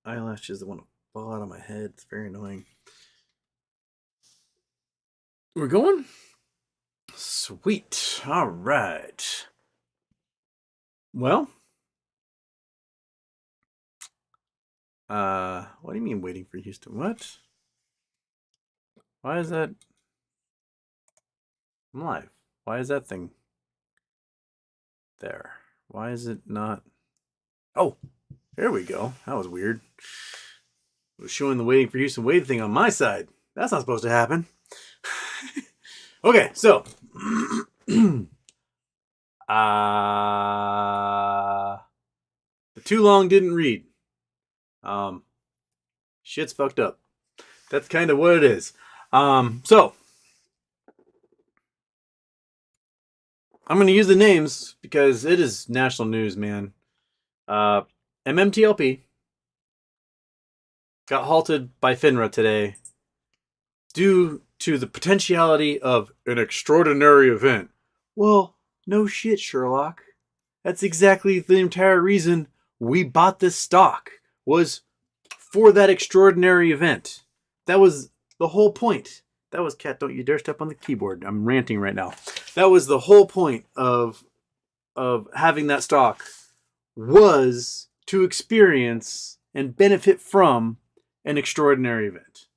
eyelash is the one that fall out of my head. It's very annoying. We're going? Sweet. All right. Well, what do you mean waiting for Houston? What? Why is that? I'm live. Why is that thing there? Why is it not? Oh, there we go. That was weird. It was showing the waiting for Houston wait thing on my side. That's not supposed to happen. Okay, so the too long didn't read. Shit's fucked up. That's kind of what it is. So I'm going to use the names because it is national news, man. MMTLP got halted by FINRA today due to the potentiality of an extraordinary event. Well, no shit, Sherlock. That's exactly the entire reason we bought this stock, was for that extraordinary event. That was the whole point. That was, Cat, don't you dare step on the keyboard. I'm ranting right now. That was the whole point of having that stock, was to experience and benefit from an extraordinary event.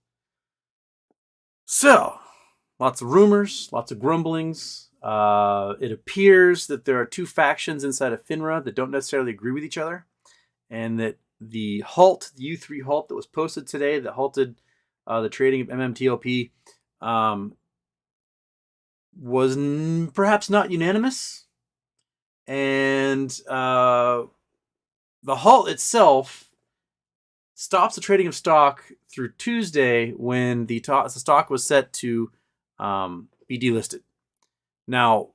So, lots of rumors, lots of grumblings. It appears that there are two factions inside of FINRA that don't necessarily agree with each other, and that the halt, the U3 halt that was posted today that halted the trading of MMTLP was perhaps not unanimous. And the halt itself stops the trading of stock through Tuesday when the stock was set to be delisted. Now,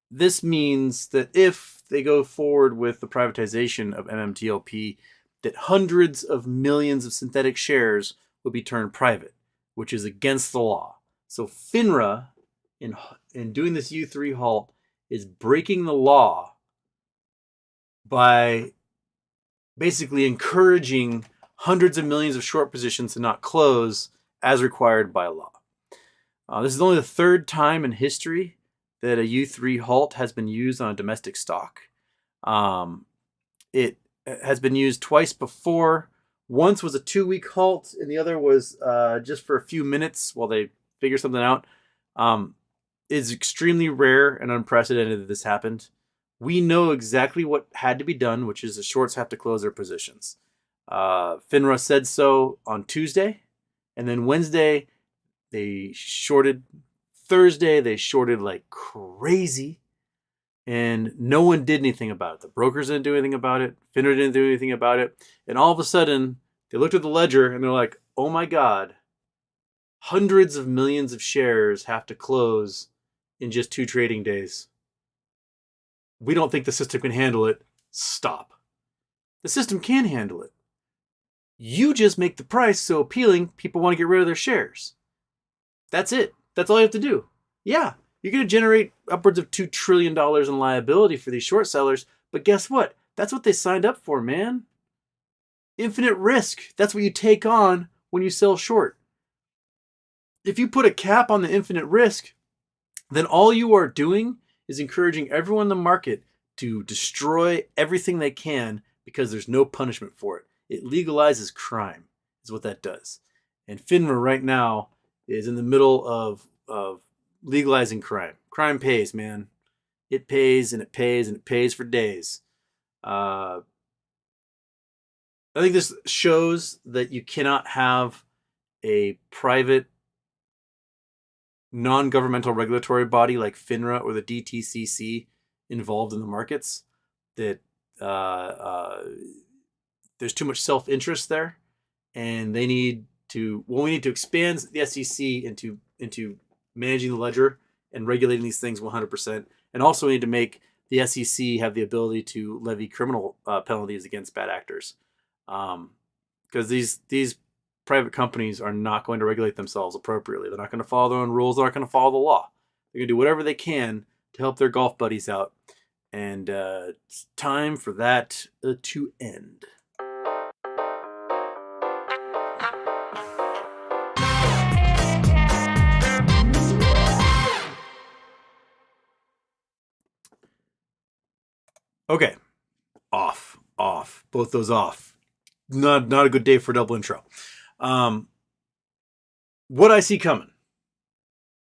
this means that if they go forward with the privatization of MMTLP, that hundreds of millions of synthetic shares will be turned private, which is against the law. So FINRA, in doing this U3 halt, is breaking the law by basically encouraging hundreds of millions of short positions to not close as required by law. This is only the third time in history that a U3 halt has been used on a domestic stock. It has been used twice before. Once was a 2-week halt, and the other was just for a few minutes while they figure something out. It's extremely rare and unprecedented that this happened. We know exactly what had to be done, which is the shorts have to close their positions. FINRA said so on Tuesday, and then Wednesday they shorted. Thursday they shorted like crazy, and no one did anything about it. The brokers didn't do anything about it. FINRA didn't do anything about it. And all of a sudden, they looked at the ledger and they're like, oh my God, hundreds of millions of shares have to close in just 2 trading days. We don't think the system can handle it. Stop. The system can handle it. You just make the price so appealing, people want to get rid of their shares. That's it. That's all you have to do. Yeah, you're going to generate upwards of $2 trillion in liability for these short sellers, but guess what? That's what they signed up for, man. Infinite risk. That's what you take on when you sell short. If you put a cap on the infinite risk, then all you are doing is encouraging everyone in the market to destroy everything they can because there's no punishment for it. It legalizes crime, is what that does. And FINRA right now is in the middle of legalizing crime. Crime pays, man. It pays and it pays and it pays for days. I think this shows that you cannot have a private non-governmental regulatory body like FINRA or the DTCC involved in the markets. That there's too much self-interest there, and they need to. Well, we need to expand the SEC into managing the ledger and regulating these things 100%, and also we need to make the SEC have the ability to levy criminal penalties against bad actors, because these private companies are not going to regulate themselves appropriately. They're not going to follow their own rules. They're not going to follow the law. They're going to do whatever they can to help their golf buddies out, and it's time for that to end. Okay. Off. Both those off. Not a good day for a double intro. What I see coming,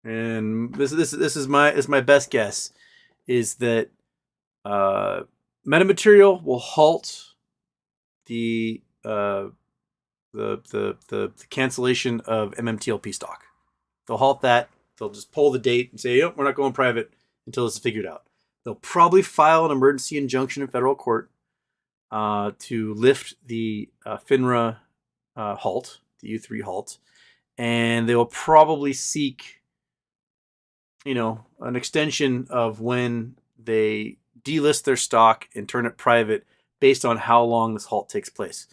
and this is my best guess, is that metamaterial will halt the cancellation of MMTLP stock. They'll halt that. They'll just pull the date and say, "Yep, we're not going private until this is figured out." They'll probably file an emergency injunction in federal court to lift the FINRA halt, the U3 halt, and they will probably seek, an extension of when they delist their stock and turn it private based on how long this halt takes place.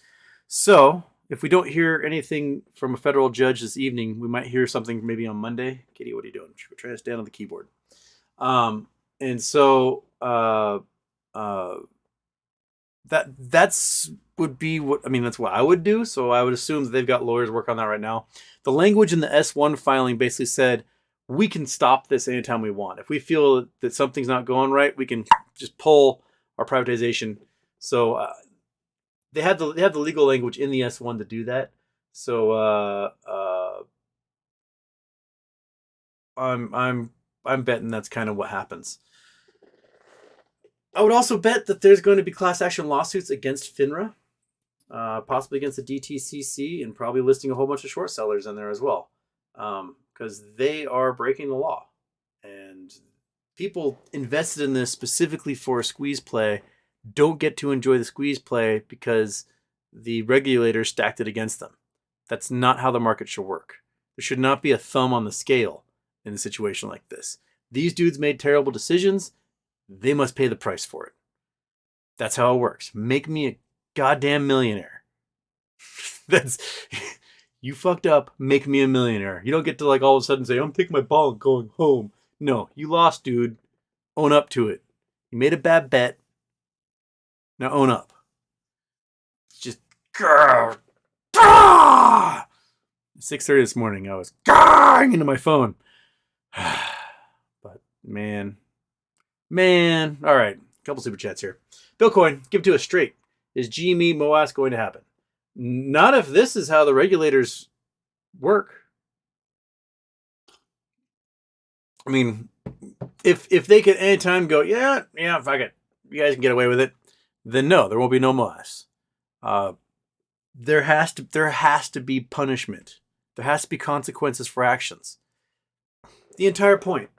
So if we don't hear anything from a federal judge this evening, we might hear something maybe on Monday. Katie, what are you doing? We're trying to stand on the keyboard. And so that's would be that's what I would do. So I would assume that they've got lawyers working on that right now. The language in the S1 filing basically said we can stop this anytime we want. If we feel that something's not going right, we can just pull our privatization. So they have the legal language in the S1 to do that. So I'm betting that's kind of what happens. I would also bet that there's going to be class action lawsuits against FINRA, possibly against the DTCC, and probably listing a whole bunch of short sellers in there as well, because they are breaking the law. And people invested in this specifically for a squeeze play don't get to enjoy the squeeze play because the regulators stacked it against them. That's not how the market should work. There should not be a thumb on the scale in a situation like this. These dudes made terrible decisions. They must pay the price for it. That's how it works. Make me a goddamn millionaire. That's you fucked up. Make me a millionaire. You don't get to all of a sudden say, "I'm taking my ball and going home." No, you lost, dude. Own up to it. You made a bad bet. Now own up. Just 6:30 this morning. I was into my phone. But man. All right. A couple super chats here. Billcoin, give it to us straight. Is GME MOAS going to happen? Not if this is how the regulators work. I mean, if they could anytime go, yeah, fuck it, you guys can get away with it, then no, there won't be no MOAS. There has to be punishment. There has to be consequences for actions. The entire point.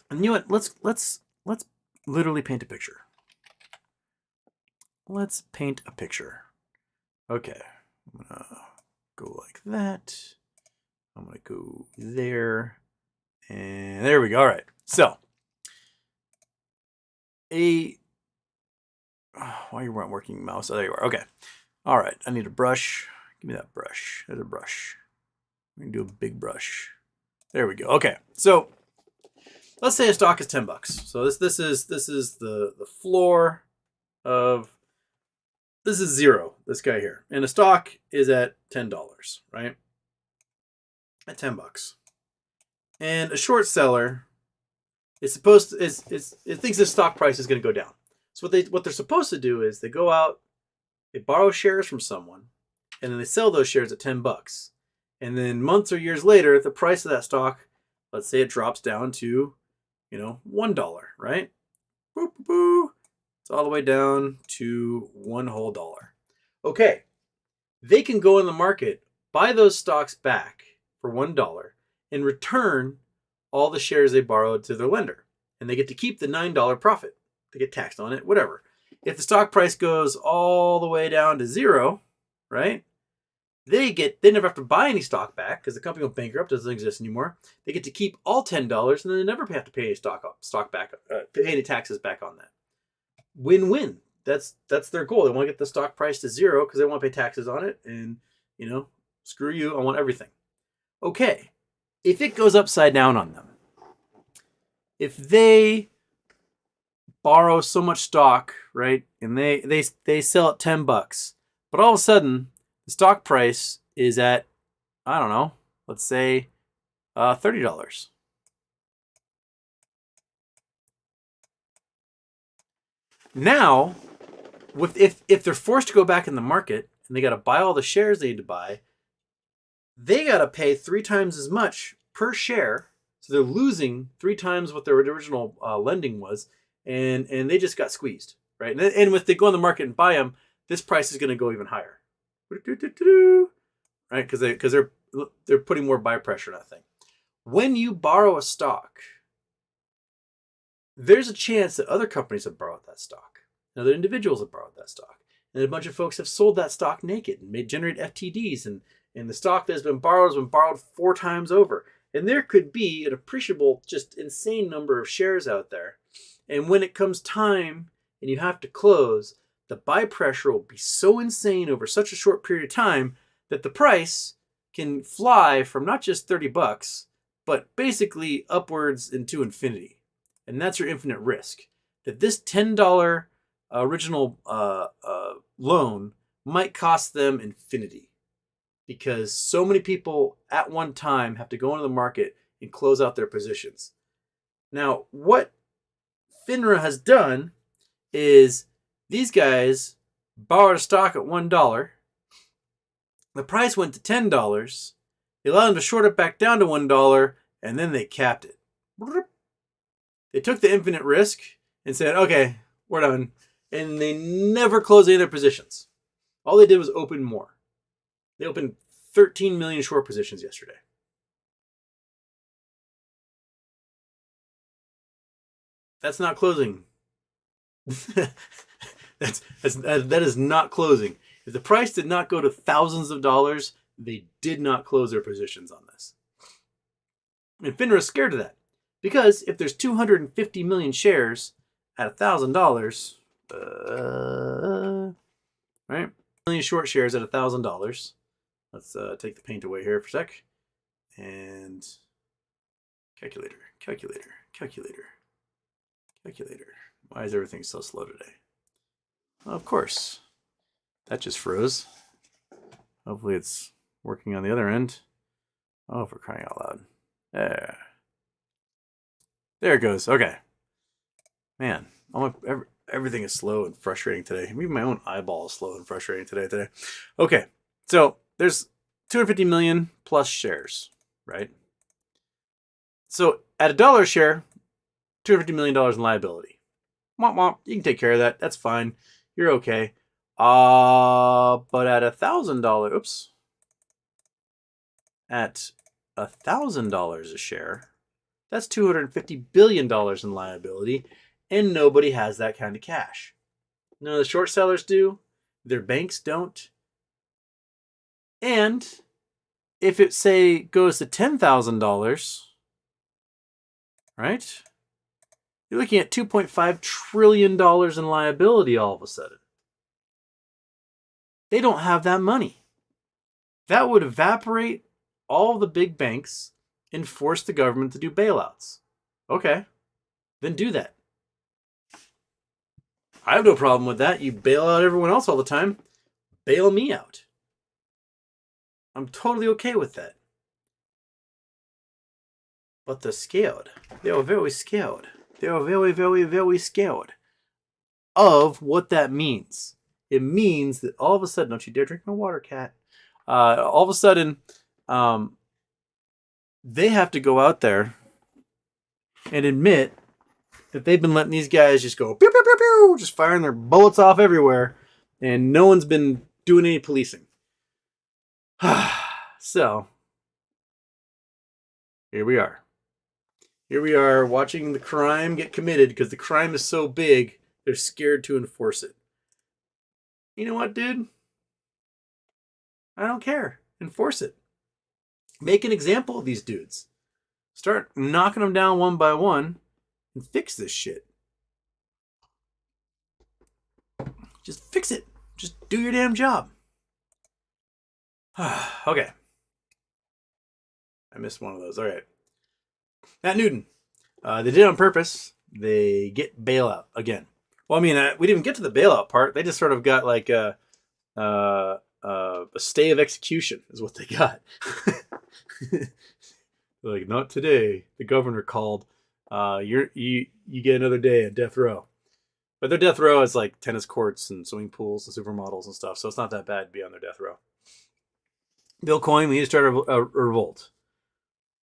And you know what? Let's literally paint a picture. Let's paint a picture. Okay. I'm going to go like that. I'm going to go there. And there we go. All right. So, why you weren't working mouse? Oh, there you are. Okay. All right. I need a brush. Give me that brush. There's a brush. We can do a big brush. There we go. Okay. So, let's say a stock is $10. So this is the floor of, this is zero, this guy here. And the stock is at $10, right? At $10. And a short seller is supposed to, it thinks this stock price is going to go down. So what they're supposed to do is they go out, they borrow shares from someone, and then they sell those shares at $10. And then months or years later, the price of that stock, let's say it drops down to $1, right? Boop, boop, boop. It's all the way down to $1 whole. Okay. They can go in the market, buy those stocks back for $1, and return all the shares they borrowed to their lender. And they get to keep the $9 profit. They get taxed on it, whatever. If the stock price goes all the way down to zero, right? They never have to buy any stock back because the company will bankrupt, doesn't exist anymore. They get to keep all $10, and then they never have to pay any stock back, pay any taxes back on that. Win-win. That's their goal. They want to get the stock price to zero because they want to pay taxes on it, and screw you, I want everything. Okay, if it goes upside down on them, if they borrow so much stock, right, and they sell at $10, but all of a sudden the stock price is at, I don't know, let's say $30. Now, if they're forced to go back in the market and they got to buy all the shares they need to buy, they got to pay 3 times as much per share. So they're losing 3 times what their original lending was, and they just got squeezed, right? And if they go on the market and buy them, this price is going to go even higher, right? Because they're putting more buy pressure on that thing. When you borrow a stock, there's a chance that other companies have borrowed that stock, and other individuals have borrowed that stock, and a bunch of folks have sold that stock naked and generate FTDs, and the stock that has been borrowed 4 times over. And there could be an appreciable, just insane number of shares out there. And when it comes time and you have to close, the buy pressure will be so insane over such a short period of time that the price can fly from not just $30, but basically upwards into infinity. And that's your infinite risk. That this $10 original loan might cost them infinity, because so many people at one time have to go into the market and close out their positions. Now, what FINRA has done is these guys borrowed a stock at $1. The price went to $10. They allowed them to short it back down to $1, and then they capped it. They took the infinite risk and said, okay, we're done. And they never closed any of their positions. All they did was open more. They opened 13 million short positions yesterday. That's not closing. that is not closing. If the price did not go to thousands of dollars, they did not close their positions on this. And FINRA is scared of that, because if there's 250 million shares at $1,000, right? Million short shares at $1,000. Let's take the paint away here for a sec. And calculator. Why is everything so slow today? Well, of course. That just froze. Hopefully it's working on the other end. Oh, for crying out loud. There it goes. Okay. Man, everything is slow and frustrating today. Even my own eyeball is slow and frustrating today. Okay. So there's 250 million plus shares, right? So at $1 a share, $250 million in liability. Womp womp. You can take care of that. That's fine. You're okay. But at $1,000, oops. At $1,000 a share, that's $250 billion in liability, and nobody has that kind of cash. None of the short sellers do. Their banks don't. And if it, say, goes to $10,000, right? You're looking at $2.5 trillion in liability all of a sudden. They don't have that money. That would evaporate all the big banks and force the government to do bailouts. Okay, then do that. I have no problem with that. You bail out everyone else all the time. Bail me out. I'm totally okay with that. But they're scared. They are very scared. They are very, very, very scared of what that means. It means that all of a sudden, don't you dare drink my water, cat. All of a sudden, they have to go out there and admit that they've been letting these guys just go pew, pew, pew, pew, just firing their bullets off everywhere, and no one's been doing any policing. So, here we are. Here we are watching the crime get committed because the crime is so big, they're scared to enforce it. You know what, dude? I don't care. Enforce it. Make an example of these dudes. Start knocking them down one by one and fix this shit. Just fix it. Just do your damn job. Okay. I missed one of those. All right. Matt Newton. They did it on purpose. They get bailout again. Well, I mean, we didn't even get to the bailout part. They just sort of got like a stay of execution is what they got. Like, not today. The governor called. You get another day at death row. But their death row is like tennis courts and swimming pools and supermodels and stuff, so it's not that bad to be on their death row. Bill Coyne, we need to start a revolt.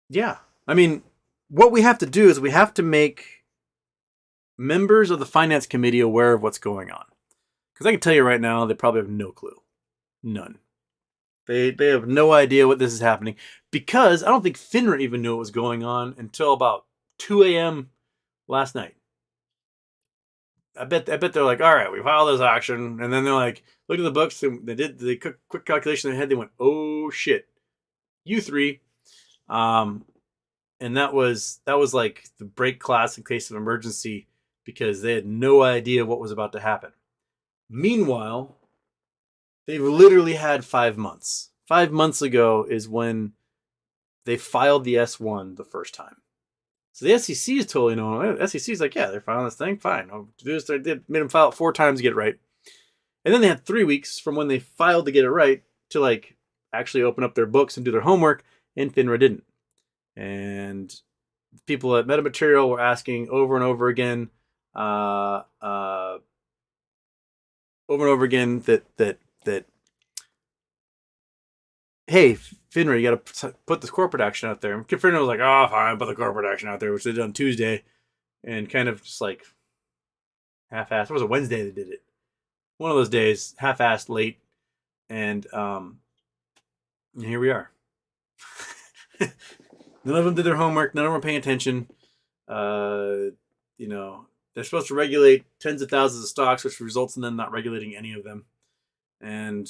Yeah. I mean, what we have to do is we have to make members of the finance committee aware of what's going on. Because I can tell you right now, they probably have no clue. None. They have no idea what this is happening. Because I don't think FINRA even knew what was going on until about 2 a.m. last night. I bet they're like, all right, we filed this action. And then they're like, look at the books. And they did the quick calculation in their head. They went, oh, shit. You three. And that was like the break class in case of emergency because they had no idea what was about to happen. Meanwhile, they've literally had 5 months. 5 months ago is when they filed the S1 the first time. So the SEC is totally known. The SEC is like, yeah, they're filing this thing. Fine. I'll do this. I did. Made them file it 4 times to get it right. And then they had 3 weeks from when they filed to get it right to like actually open up their books and do their homework. And FINRA didn't. And people at Metamaterial were asking over and over again, that hey, FINRA, you got to put this corporate action out there. And FINRA was like, oh, fine, put the corporate action out there, which they did on Tuesday, and kind of just like half-assed. It was a Wednesday they did it. One of those days, half-assed, late, and here we are. None of them did their homework. None of them were paying attention. They're supposed to regulate tens of thousands of stocks, which results in them not regulating any of them. And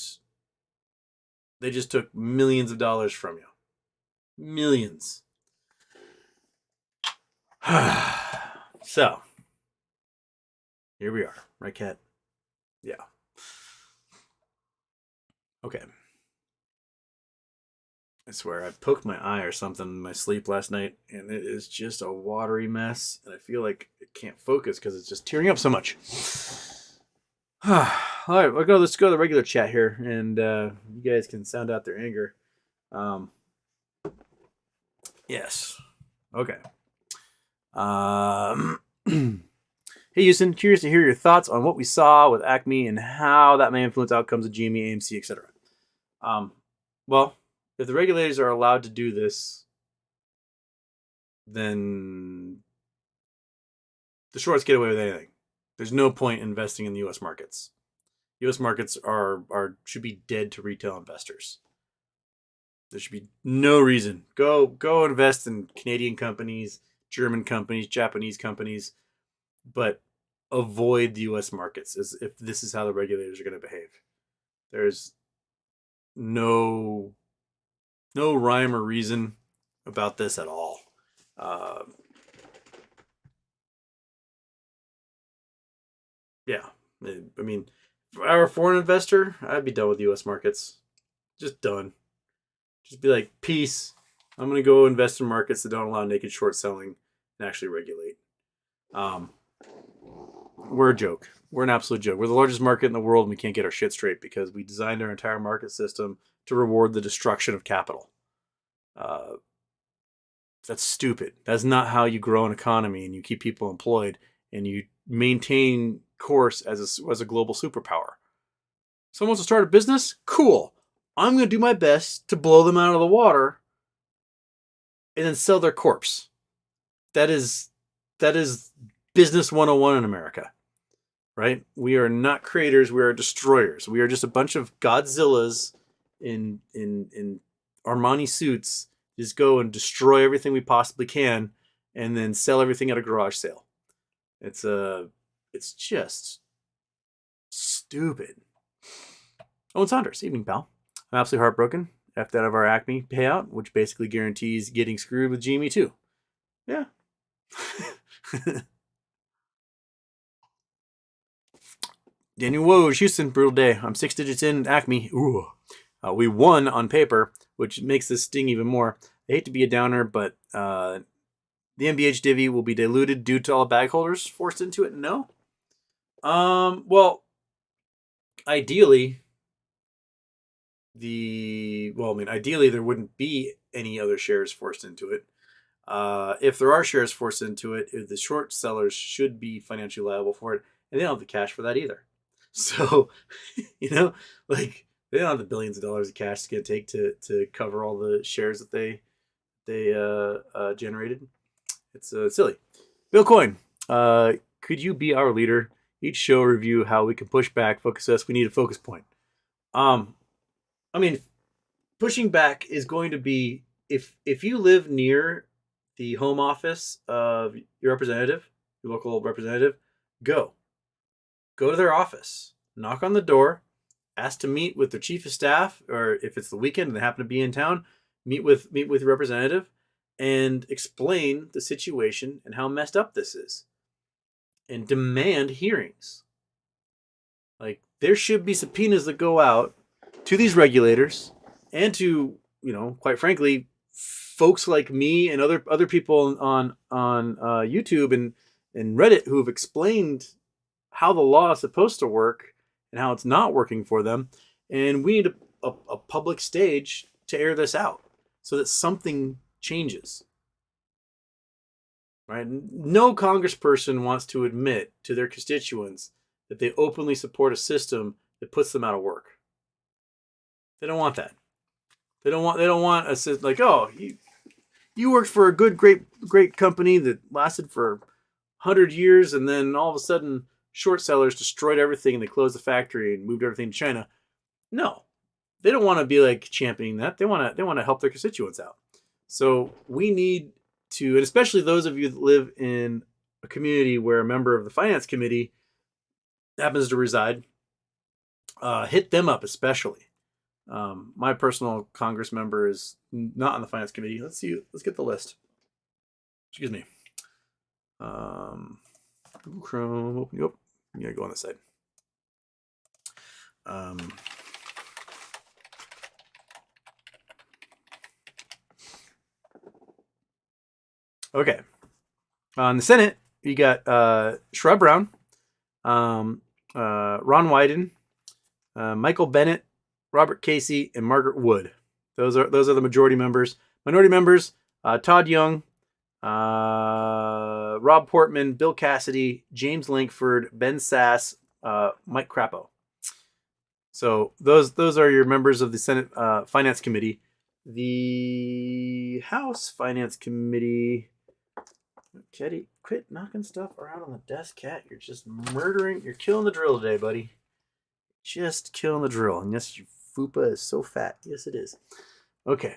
they just took millions of dollars from you. Millions. So, here we are. Right, Kat? Yeah. Okay. I swear, I poked my eye or something in my sleep last night, and it is just a watery mess, and I feel like it can't focus because it's just tearing up so much. All right, let's go to the regular chat here, and you guys can sound out their anger. Yes. Okay. Hey, Houston, curious to hear your thoughts on what we saw with Acme and how that may influence outcomes of GME, AMC, etc. Well, if the regulators are allowed to do this, then the shorts get away with anything. There's no point in investing in the U.S. markets. U.S. markets should be dead to retail investors. There should be no reason. Go invest in Canadian companies, German companies, Japanese companies, but avoid the U.S. markets as if this is how the regulators are going to behave. There's no rhyme or reason about this at all. Yeah, I mean, if I were a foreign investor, I'd be done with U.S. markets. Just done. Just be like, peace. I'm going to go invest in markets that don't allow naked short selling and actually regulate. We're a joke. We're an absolute joke. We're the largest market in the world, and we can't get our shit straight because we designed our entire market system to reward the destruction of capital. That's stupid. That's not how you grow an economy and you keep people employed and you maintain course as a global superpower. Someone wants to start a business? Cool. I'm going to do my best to blow them out of the water and then sell their corpse. That is business 101 in America, right? We are not creators. We are destroyers. We are just a bunch of Godzillas in Armani suits. Just go and destroy everything we possibly can and then sell everything at a garage sale. It's just stupid. Owen Saunders, evening, pal. I'm absolutely heartbroken. F out of our Acme payout, which basically guarantees getting screwed with GME too. Yeah. Daniel Woj, Houston, brutal day. I'm 6 digits in Acme. Ooh. We won on paper, which makes this sting even more. I hate to be a downer, but the MBH divvy will be diluted due to all bag holders forced into it. No. Well, ideally, ideally there wouldn't be any other shares forced into it. If there are shares forced into it, the short sellers should be financially liable for it. and they don't have the cash for that either. So, like they don't have the billions of dollars of cash it's going to take to cover all the shares that they generated. It's silly. Bill Coyne, could you be our leader? Each show review how we can push back, focus us. We need a focus point. I mean, pushing back is going to be if you live near the home office of your representative, your local representative, go to their office, knock on the door, ask to meet with their chief of staff, or if it's the weekend and they happen to be in town, meet with your representative and explain the situation and how messed up this is, and demand hearings. Like, there should be subpoenas that go out to these regulators and to, quite frankly, folks like me and other people on YouTube and Reddit who have explained how the law is supposed to work and how it's not working for them. And we need a public stage to air this out so that something changes. Right? No congressperson wants to admit to their constituents that they openly support a system that puts them out of work. They don't want that. They don't want a system like, oh, you worked for a great company that lasted for 100 years, and then all of a sudden short sellers destroyed everything and they closed the factory and moved everything to China. No. They don't want to be like championing that. They want to help their constituents out. So we need to, and especially those of you that live in a community where a member of the finance committee happens to reside, hit them up especially. My personal Congress member is not on the finance committee. Let's get the list. Excuse me. Google Chrome, open you up. I'm gonna go on this side. Okay. On the Senate, you got Sherrod Brown, Ron Wyden, Michael Bennett, Robert Casey, and Margaret Wood. Those are the majority members. Minority members: Todd Young, Rob Portman, Bill Cassidy, James Lankford, Ben Sass, Mike Crapo. So those are your members of the Senate Finance Committee. The House Finance Committee. Kitty, quit knocking stuff around on the desk, cat. You're just murdering. You're killing the drill today, buddy. Just killing the drill. And yes, your fupa is so fat. Yes, it is. Okay.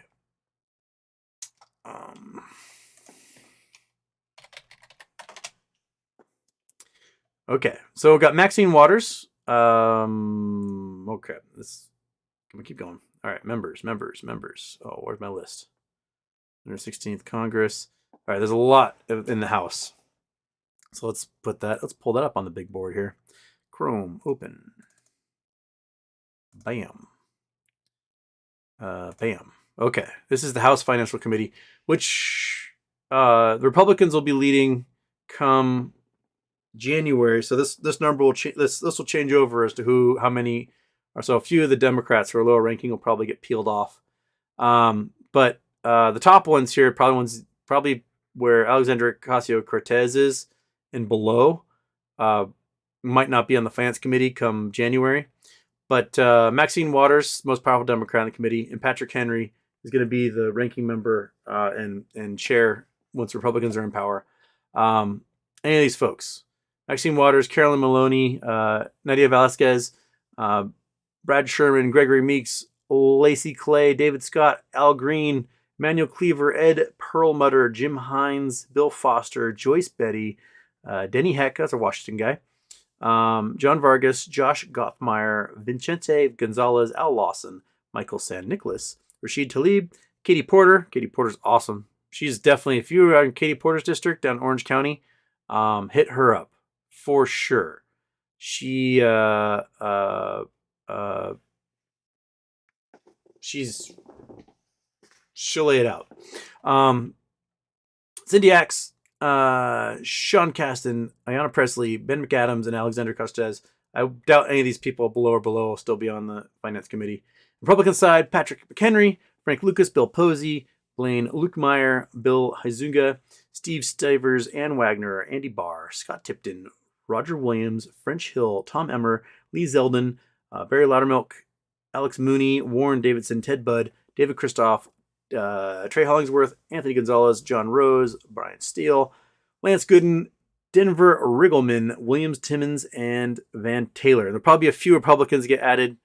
Okay. So we've got Maxine Waters. Okay. I'm gonna keep going. All right. Members. Oh, where's my list? 116th Congress. All right, there's a lot in the House. So let's pull that up on the big board here. Chrome, open. Bam. Bam. Okay, this is the House Financial Committee, which the Republicans will be leading come January. So this number will change. This will change over as to how many, or so a few of the Democrats who are lower ranking will probably get peeled off. But the top ones here, probably where Alexandria Ocasio-Cortez is and below, might not be on the Finance Committee come January. But Maxine Waters, most powerful Democrat on the committee, and Patrick Henry is going to be the ranking member and chair once Republicans are in power. Any of these folks: Maxine Waters, Carolyn Maloney, Nadia Velasquez, Brad Sherman, Gregory Meeks, Lacey Clay, David Scott, Al Green, Manuel Cleaver, Ed Perlmutter, Jim Hines, Bill Foster, Joyce Betty, Denny Heck, that's a Washington guy, John Vargas, Josh Goffmeyer, Vincente Gonzalez, Al Lawson, Michael San Nicolas, Rashid Tlaib, Katie Porter. Katie Porter's awesome. She's definitely, if you're in Katie Porter's district down in Orange County, hit her up for sure. She'll lay it out. Cindy Axe, Sean Caston, Ayanna Presley, Ben McAdams, and Alexander Cortez. I doubt any of these people below will still be on the Finance Committee. Republican side: Patrick McHenry, Frank Lucas, Bill Posey, Blaine Lukemeyer, Bill Huizenga, Steve Stivers, Ann Wagner, Andy Barr, Scott Tipton, Roger Williams, French Hill, Tom Emmer, Lee Zeldin, Barry Loudermilk, Alex Mooney, Warren Davidson, Ted Budd, David Kristoff, Trey Hollingsworth, Anthony Gonzalez, John Rose, Brian Steele, Lance Gooden, Denver Riggleman, Williams Timmons, and Van Taylor. There'll probably be a few Republicans get added,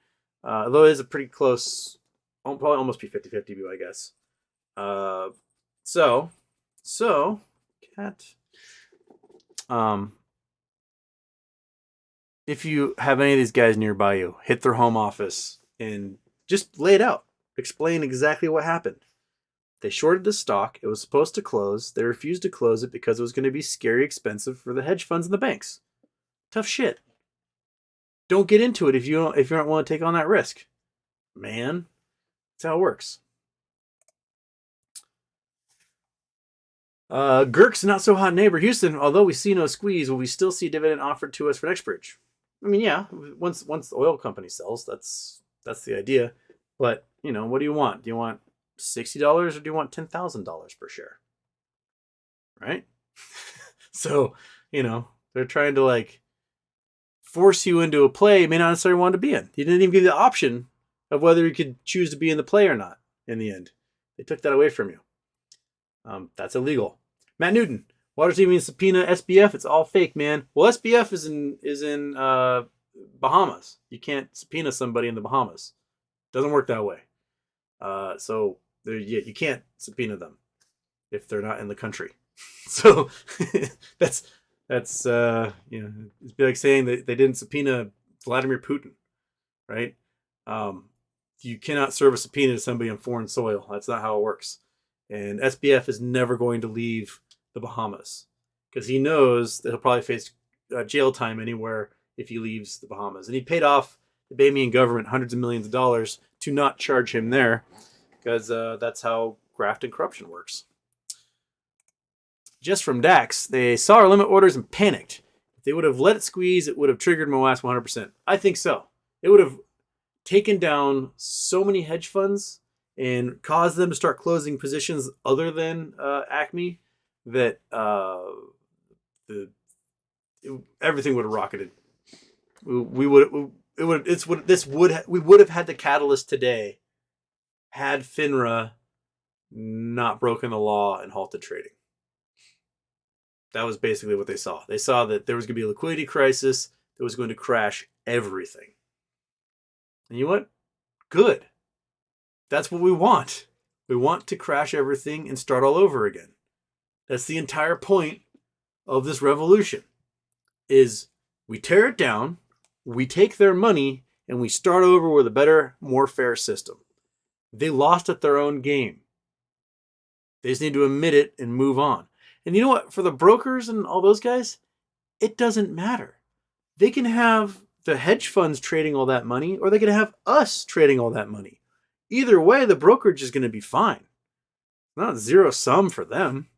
although it is a pretty close, probably almost be 50-50, I guess. So, Cat, if you have any of these guys nearby you, hit their home office and just lay it out. Explain exactly what happened. They shorted the stock. It was supposed to close. They refused to close it because it was going to be scary expensive for the hedge funds and the banks. Tough shit. Don't get into it if you don't want to take on that risk. Man, that's how it works. Girk's not so hot neighbor. Houston, although we see no squeeze, will we still see dividend offered to us for next bridge? I mean, yeah, once the oil company sells, that's the idea. But, what do you want? Do you want $60 or do you want $10,000 per share? Right? So, they're trying to force you into a play you may not necessarily want to be in. You didn't even give you the option of whether you could choose to be in the play or not in the end. They took that away from you. That's illegal. Matt Newton, why does he even subpoena SBF? It's all fake, man. Well, SBF is in Bahamas. You can't subpoena somebody in the Bahamas. Doesn't work that way. So you can't subpoena them if they're not in the country. So that's it's like saying that they didn't subpoena Vladimir Putin, right? You cannot serve a subpoena to somebody on foreign soil. That's not how it works. And SBF is never going to leave the Bahamas because he knows that he'll probably face jail time anywhere if he leaves the Bahamas. And he paid off the Bahamian government hundreds of millions of dollars to not charge him there because that's how graft and corruption works. Just from Dax, they saw our limit orders and panicked. If they would have let it squeeze, it would have triggered MOAS 100%. I think so. It would have taken down so many hedge funds and caused them to start closing positions other than Acme that everything would have rocketed. We would have had the catalyst today had FINRA not broken the law and halted trading. That was basically what they saw. They saw that there was going to be a liquidity crisis that was going to crash everything. And you know what? Good. That's what we want. We want to crash everything and start all over again. That's the entire point of this revolution. Is we tear it down, we take their money, and we start over with a better, more fair system. They lost at their own game. They just need to admit it and move on. And you know what? For the brokers and all those guys, it doesn't matter. They can have the hedge funds trading all that money, or they can have us trading all that money. Either way, the brokerage is going to be fine. Not zero sum for them.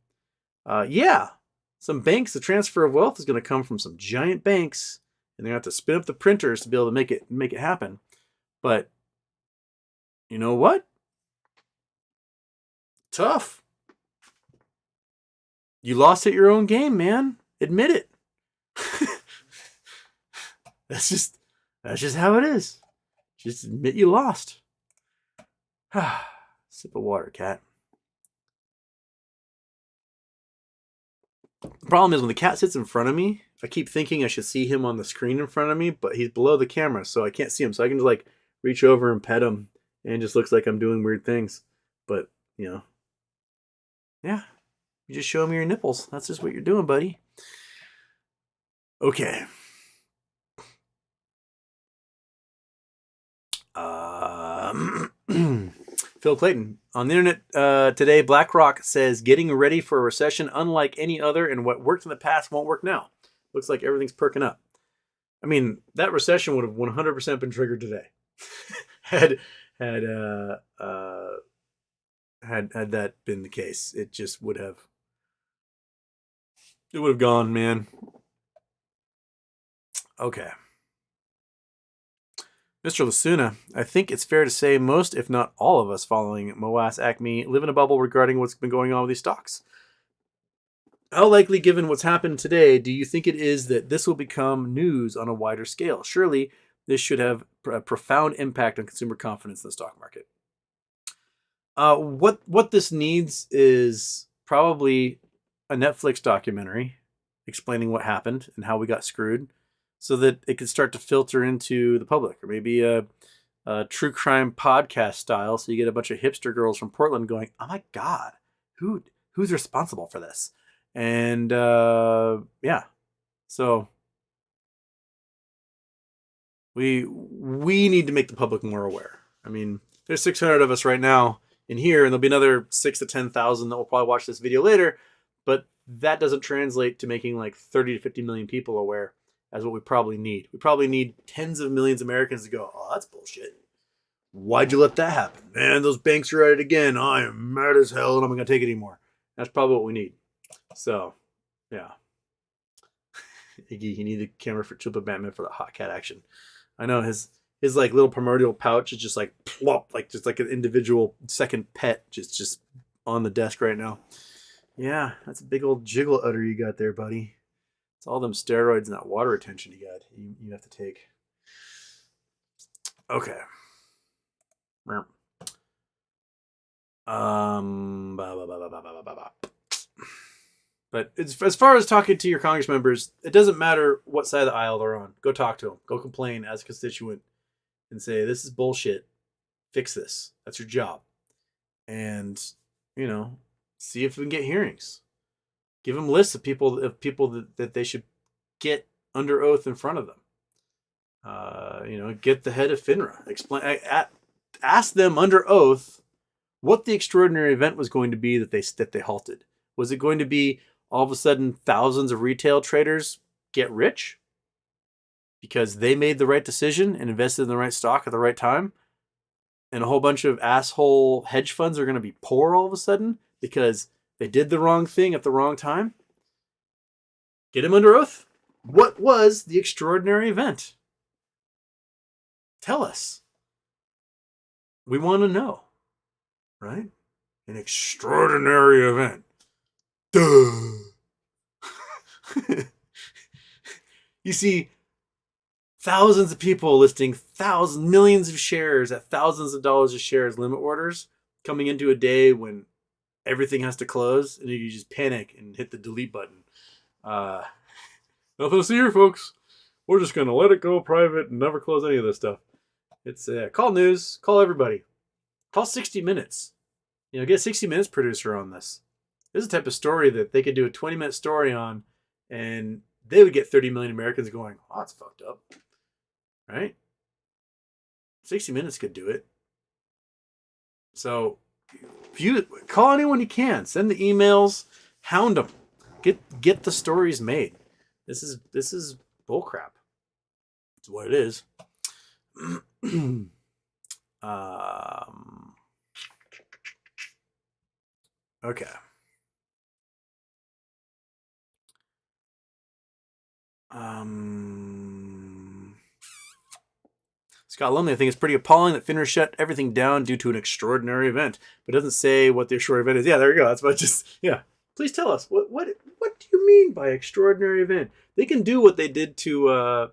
Some banks, the transfer of wealth is going to come from some giant banks, and they're going to have to spin up the printers to be able to make it happen. But you know what? Tough. You lost at your own game, man. Admit it. That's just how it is. Just admit you lost. Sip of water, cat. The problem is when the cat sits in front of me, I keep thinking I should see him on the screen in front of me, but he's below the camera, so I can't see him. So I can just reach over and pet him, and it just looks like I'm doing weird things. But, yeah. You just show me your nipples. That's just what you're doing, buddy. Okay. Phil Clayton. On the internet today, BlackRock says getting ready for a recession unlike any other, and what worked in the past won't work now. Looks like everything's perking up. I mean, that recession would have 100% been triggered today. had that been the case. It just would have. It would have gone, man. Okay. Mr. Lasuna, I think it's fair to say most, if not all of us following MOAS Acme live in a bubble regarding what's been going on with these stocks. How likely, given what's happened today, do you think it is that this will become news on a wider scale? Surely this should have a profound impact on consumer confidence in the stock market. What this needs is probably a Netflix documentary explaining what happened and how we got screwed, so that it could start to filter into the public, or maybe a true crime podcast style, so you get a bunch of hipster girls from Portland going, "Oh my god, who's responsible for this?" And yeah, so we need to make the public more aware. I mean, there's 600 of us right now in here, and there'll be another 6 to 10,000 that will probably watch this video later. But that doesn't translate to making like 30 to 50 million people aware as what we probably need. We probably need tens of millions of Americans to go, "Oh, that's bullshit. Why'd you let that happen? Man, those banks are at it again. I am mad as hell and I'm not going to take it anymore." That's probably what we need. So, yeah. Iggy, you need the camera for Chupa Batman for the hot cat action. I know his like little primordial pouch is just like plop, like just like an individual second pet just on the desk right now. Yeah, that's a big old jiggle udder you got there, buddy. It's all them steroids and that water retention you have to take. Okay. But as far as talking to your Congress members, it doesn't matter what side of the aisle they're on. Go talk to them. Go complain as a constituent and say, "This is bullshit. Fix this." That's your job. And, see if we can get hearings. Give them lists of people that they should get under oath in front of them. Get the head of FINRA. Ask them under oath what the extraordinary event was going to be that they halted. Was it going to be all of a sudden thousands of retail traders get rich because they made the right decision and invested in the right stock at the right time, and a whole bunch of asshole hedge funds are going to be poor all of a sudden because they did the wrong thing at the wrong time? Get him under oath. What was the extraordinary event? Tell us. We want to know, right? An extraordinary event. Duh. You see thousands of people listing millions of shares at thousands of dollars of shares limit orders coming into a day when everything has to close, and you just panic and hit the delete button. Nothing to see here, folks. We're just going to let it go private and never close any of this stuff. It's call news, call everybody. Call 60 Minutes. Get a 60 Minutes producer on this. This is the type of story that they could do a 20-minute story on, and they would get 30 million Americans going, "Oh, that's fucked up." Right? 60 Minutes could do it. So, call anyone you can. Send the emails. Hound them. Get the stories made. This is bullcrap. It's what it is. Okay. Scott Lumley, I think it's pretty appalling that FINRA shut everything down due to an extraordinary event, but it doesn't say what the extraordinary event is. Yeah, there you go. That's what Please tell us what do you mean by extraordinary event? They can do what they did to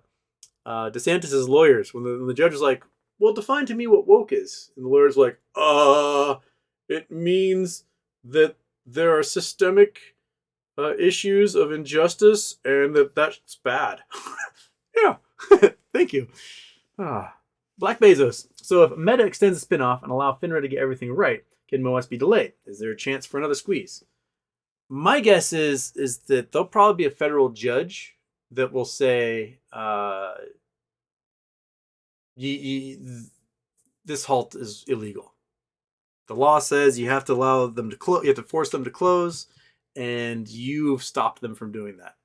DeSantis's lawyers when the judge was like, "Well, define to me what woke is," and the lawyer's like, "It means that there are systemic issues of injustice and that's bad." Yeah, thank you. Black Bezos. So if Meta extends the spinoff and allow FINRA to get everything right, can MOS be delayed? Is there a chance for another squeeze? My guess is that there'll probably be a federal judge that will say, this halt is illegal. The law says you have to allow them to close. You have to force them to close, and you've stopped them from doing that.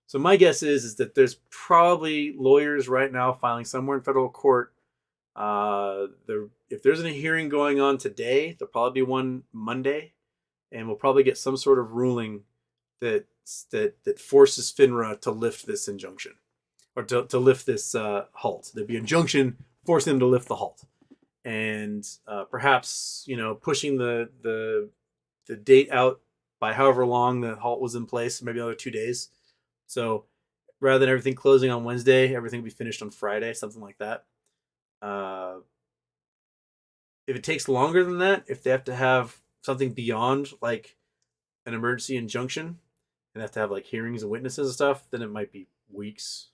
So my guess is that there's probably lawyers right now filing somewhere in federal court. If there's a hearing going on today, there'll probably be one Monday, and we'll probably get some sort of ruling that forces FINRA to lift this injunction, or to lift this halt. There'd be an injunction forcing them to lift the halt, and perhaps pushing the date out by however long the halt was in place, maybe another 2 days. So rather than everything closing on Wednesday, everything will be finished on Friday, something like that. If it takes longer than that, if they have to have something beyond like an emergency injunction and have to have like hearings and witnesses and stuff, then it might be weeks.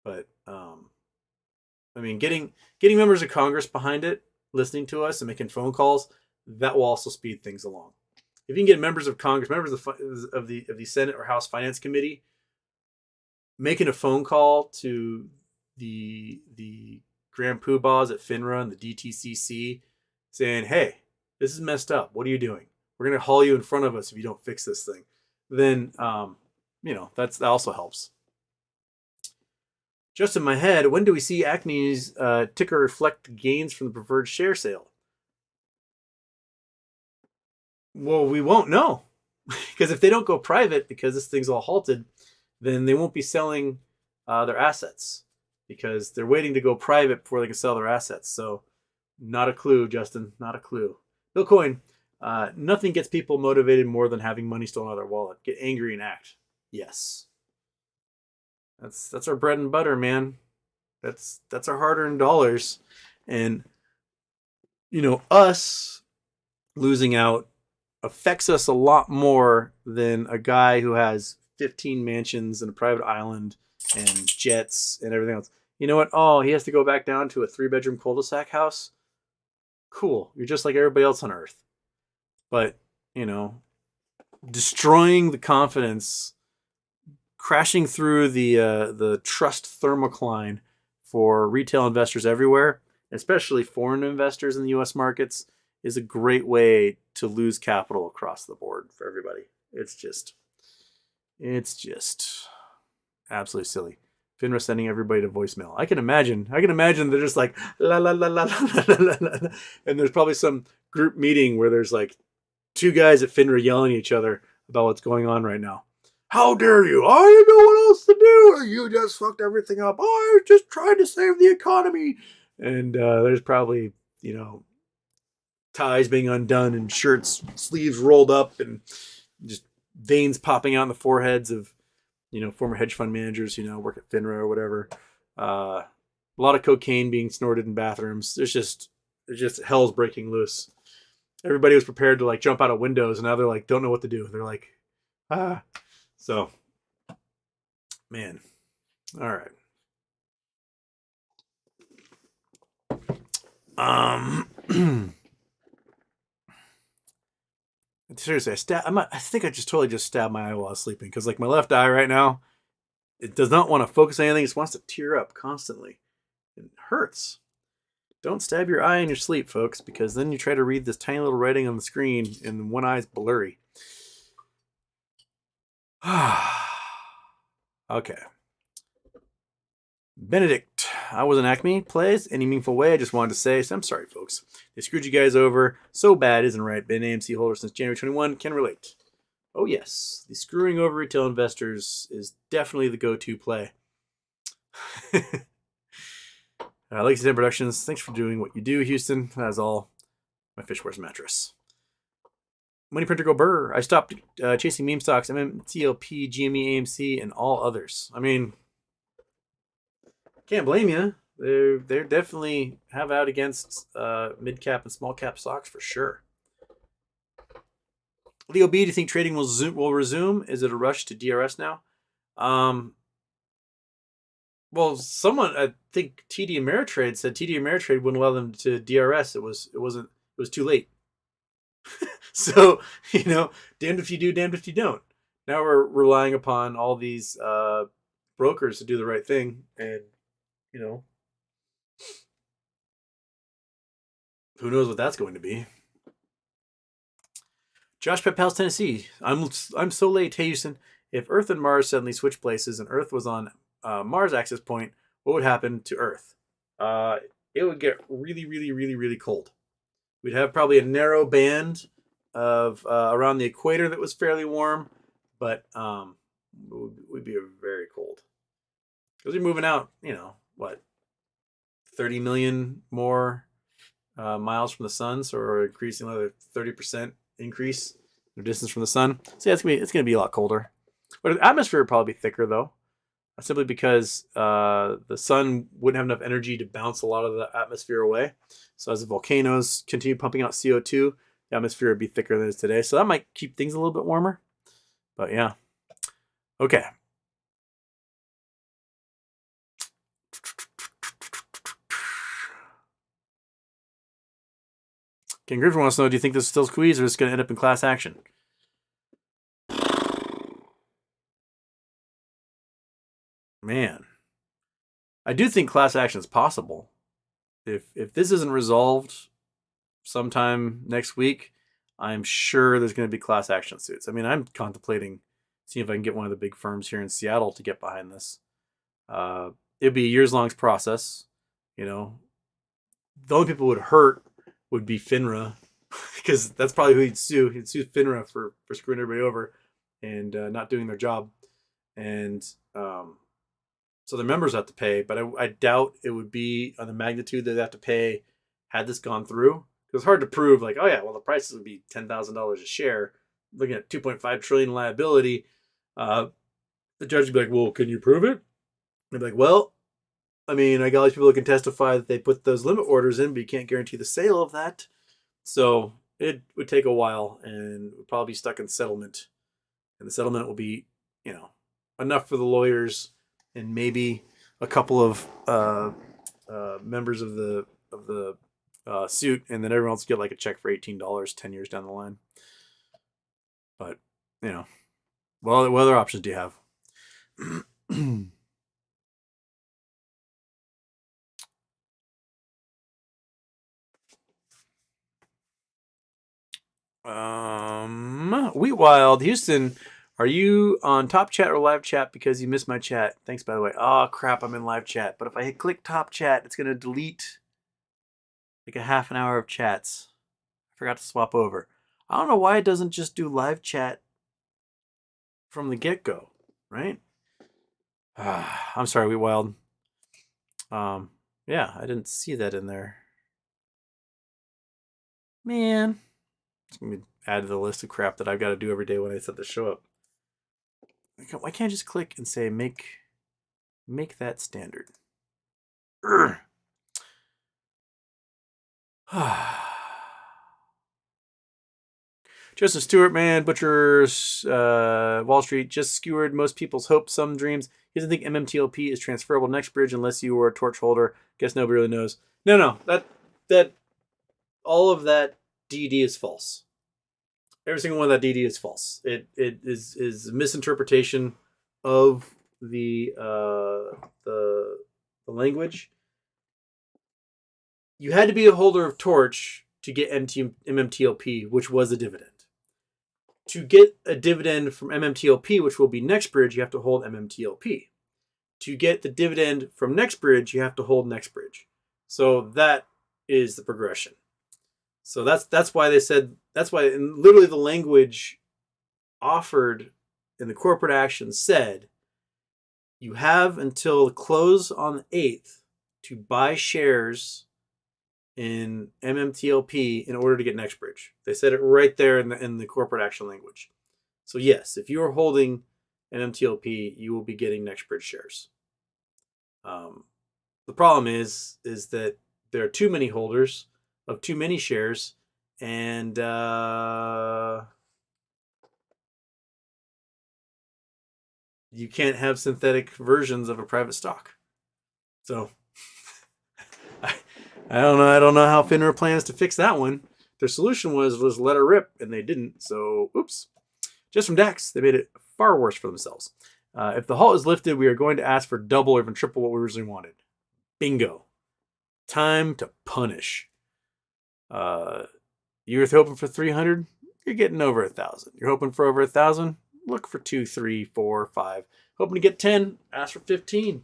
But I mean, getting members of Congress behind it, listening to us and making phone calls, that will also speed things along. If you can get members of Congress, members of the Senate or House Finance Committee, making a phone call to the Grand Poobahs at FINRA and the DTCC, saying, "Hey, this is messed up. What are you doing? We're going to haul you in front of us if you don't fix this thing." Then, that also helps. Just in my head, when do we see Acme's ticker reflect the gains from the preferred share sale? Well, we won't know. Because if they don't go private, because this thing's all halted, then they won't be selling their assets. Because they're waiting to go private before they can sell their assets. So, not a clue, Justin. Not a clue. Bill Coyne, nothing gets people motivated more than having money stolen out of their wallet. Get angry and act. Yes. That's our bread and butter, man. That's our hard-earned dollars. And us losing out affects us a lot more than a guy who has 15 mansions and a private island and jets and everything else. You know what? Oh, he has to go back down to a 3-bedroom cul-de-sac house. Cool. You're just like everybody else on earth. But, destroying the confidence, crashing through the trust thermocline for retail investors everywhere, especially foreign investors in the U.S. markets, is a great way to lose capital across the board for everybody. It's just absolutely silly. FINRA sending everybody to voicemail. I can imagine they're just like la la la la la la la la, and there's probably some group meeting where there's like 2 guys at FINRA yelling at each other about what's going on right now. How dare you? I didn't know what else to do. You just fucked everything up. I was just trying to save the economy. And there's probably, ties being undone and shirts, sleeves rolled up and just veins popping out in the foreheads of, former hedge fund managers, work at FINRA or whatever. A lot of cocaine being snorted in bathrooms. There's just hell's breaking loose. Everybody was prepared to like jump out of windows and now they're like, don't know what to do. They're like, ah. So, man. All right. Seriously, I think I just totally just stabbed my eye while I was sleeping because like my left eye right now, it does not want to focus on anything. It just wants to tear up constantly. It hurts. Don't stab your eye in your sleep, folks, because then you try to read this tiny little writing on the screen and one eye's blurry. Okay. Benedict, I was an Acme plays any meaningful way. I just wanted to say, I'm sorry, folks. They screwed you guys over. So bad, isn't right? Been an AMC holder since January 21. Can relate. Oh, yes. The screwing over retail investors is definitely the go-to play. Legacy 10 Productions, thanks for doing what you do, Houston. That's all. My fish wears a mattress. Money Printer Go Burr. I stopped chasing meme stocks, MMTLP, GME, AMC, and all others. I mean, can't blame you. They're definitely have out against mid cap and small cap stocks for sure. Leo B, do you think trading will resume? Is it a rush to DRS now? Well, someone, I think TD Ameritrade said TD Ameritrade wouldn't allow them to DRS. It was too late. So, damned if you do, damned if you don't. Now we're relying upon all these brokers to do the right thing, and who knows what that's going to be. Josh Pepels, Tennessee. I'm so late, hey Houston. If Earth and Mars suddenly switch places and Earth was on Mars axis point, what would happen to Earth? It would get really, really, really, really cold. We'd have probably a narrow band of around the equator that was fairly warm, but we'd be very cold. Because we're moving out, 30 million more miles from the sun, so we're increasing another 30% increase no distance from the sun. So yeah, it's gonna be a lot colder. But the atmosphere would probably be thicker though, simply because the sun wouldn't have enough energy to bounce a lot of the atmosphere away. So as the volcanoes continue pumping out CO2, the atmosphere would be thicker than it is today. So that might keep things a little bit warmer. But yeah. Okay. King Griffin wants to know, do you think this is still squeeze or is it going to end up in class action? Man. I do think class action is possible. If this isn't resolved sometime next week, I'm sure there's going to be class action suits. I mean, I'm contemplating seeing if I can get one of the big firms here in Seattle to get behind this. It'd be a years-long process. You know, the only people who would hurt would be FINRA, because that's probably who he'd sue. He'd sue FINRA for screwing everybody over and not doing their job. And so the members have to pay, but I doubt it would be on the magnitude that they have to pay had this gone through. It's hard to prove, like, oh yeah, well the prices would be $10,000 a share. Looking at 2.5 trillion liability, the judge would be like, well, can you prove it? They'd be like, well, I mean, I got all these people who can testify that they put those limit orders in, but you can't guarantee the sale of that. So it would take a while, and would probably be stuck in settlement. And the settlement will be, you know, enough for the lawyers and maybe a couple of members of the suit, and then everyone else get like a check for $18 10 years down the line. But you know, well, what other options do you have? Wheat Wild Houston, are you on top chat or live chat? Because you missed my chat. Thanks, by the way. Oh crap, I'm in live chat. But if I hit click top chat, it's gonna delete like a half an hour of chats. I forgot to swap over. I don't know why it doesn't just do live chat from the get-go, right? I'm sorry, Wheat Wild. Yeah, I didn't see that in there. Man. It's gonna be added to the list of crap that I've got to do every day when I set the show up. Why can't I just click and say make that standard? Justin Stewart, man, Butchers, Wall Street just skewered most people's hopes, some dreams. He doesn't think MMTLP is transferable next bridge unless you were a torch holder. Guess nobody really knows. No, that all of that DD is false. Every single one of that DD is false. It is a misinterpretation of the language. You had to be a holder of torch to get MMTLP, which was a dividend. To get a dividend from MMTLP, which will be NextBridge, you have to hold MMTLP. To get the dividend from NextBridge, you have to hold NextBridge. So that is the progression. So that's why they said, that's why literally the language offered in the corporate action said, you have until the close on the 8th to buy shares in MMTLP in order to get NextBridge. They said it right there in the corporate action language. So yes, if you are holding MMTLP, you will be getting NextBridge shares. The problem is that there are too many holders of too many shares, and you can't have synthetic versions of a private stock. So I don't know how FINRA plans to fix that one. Their solution was let her rip, and they didn't. So oops. Just from Dax, they made it far worse for themselves. If the halt is lifted, we are going to ask for double or even triple what we originally wanted. Bingo. Time to punish. You were hoping for 300, you're getting over 1,000. You're hoping for over 1,000, look for 2, 3, 4, 5. Hoping to get 10, ask for 15.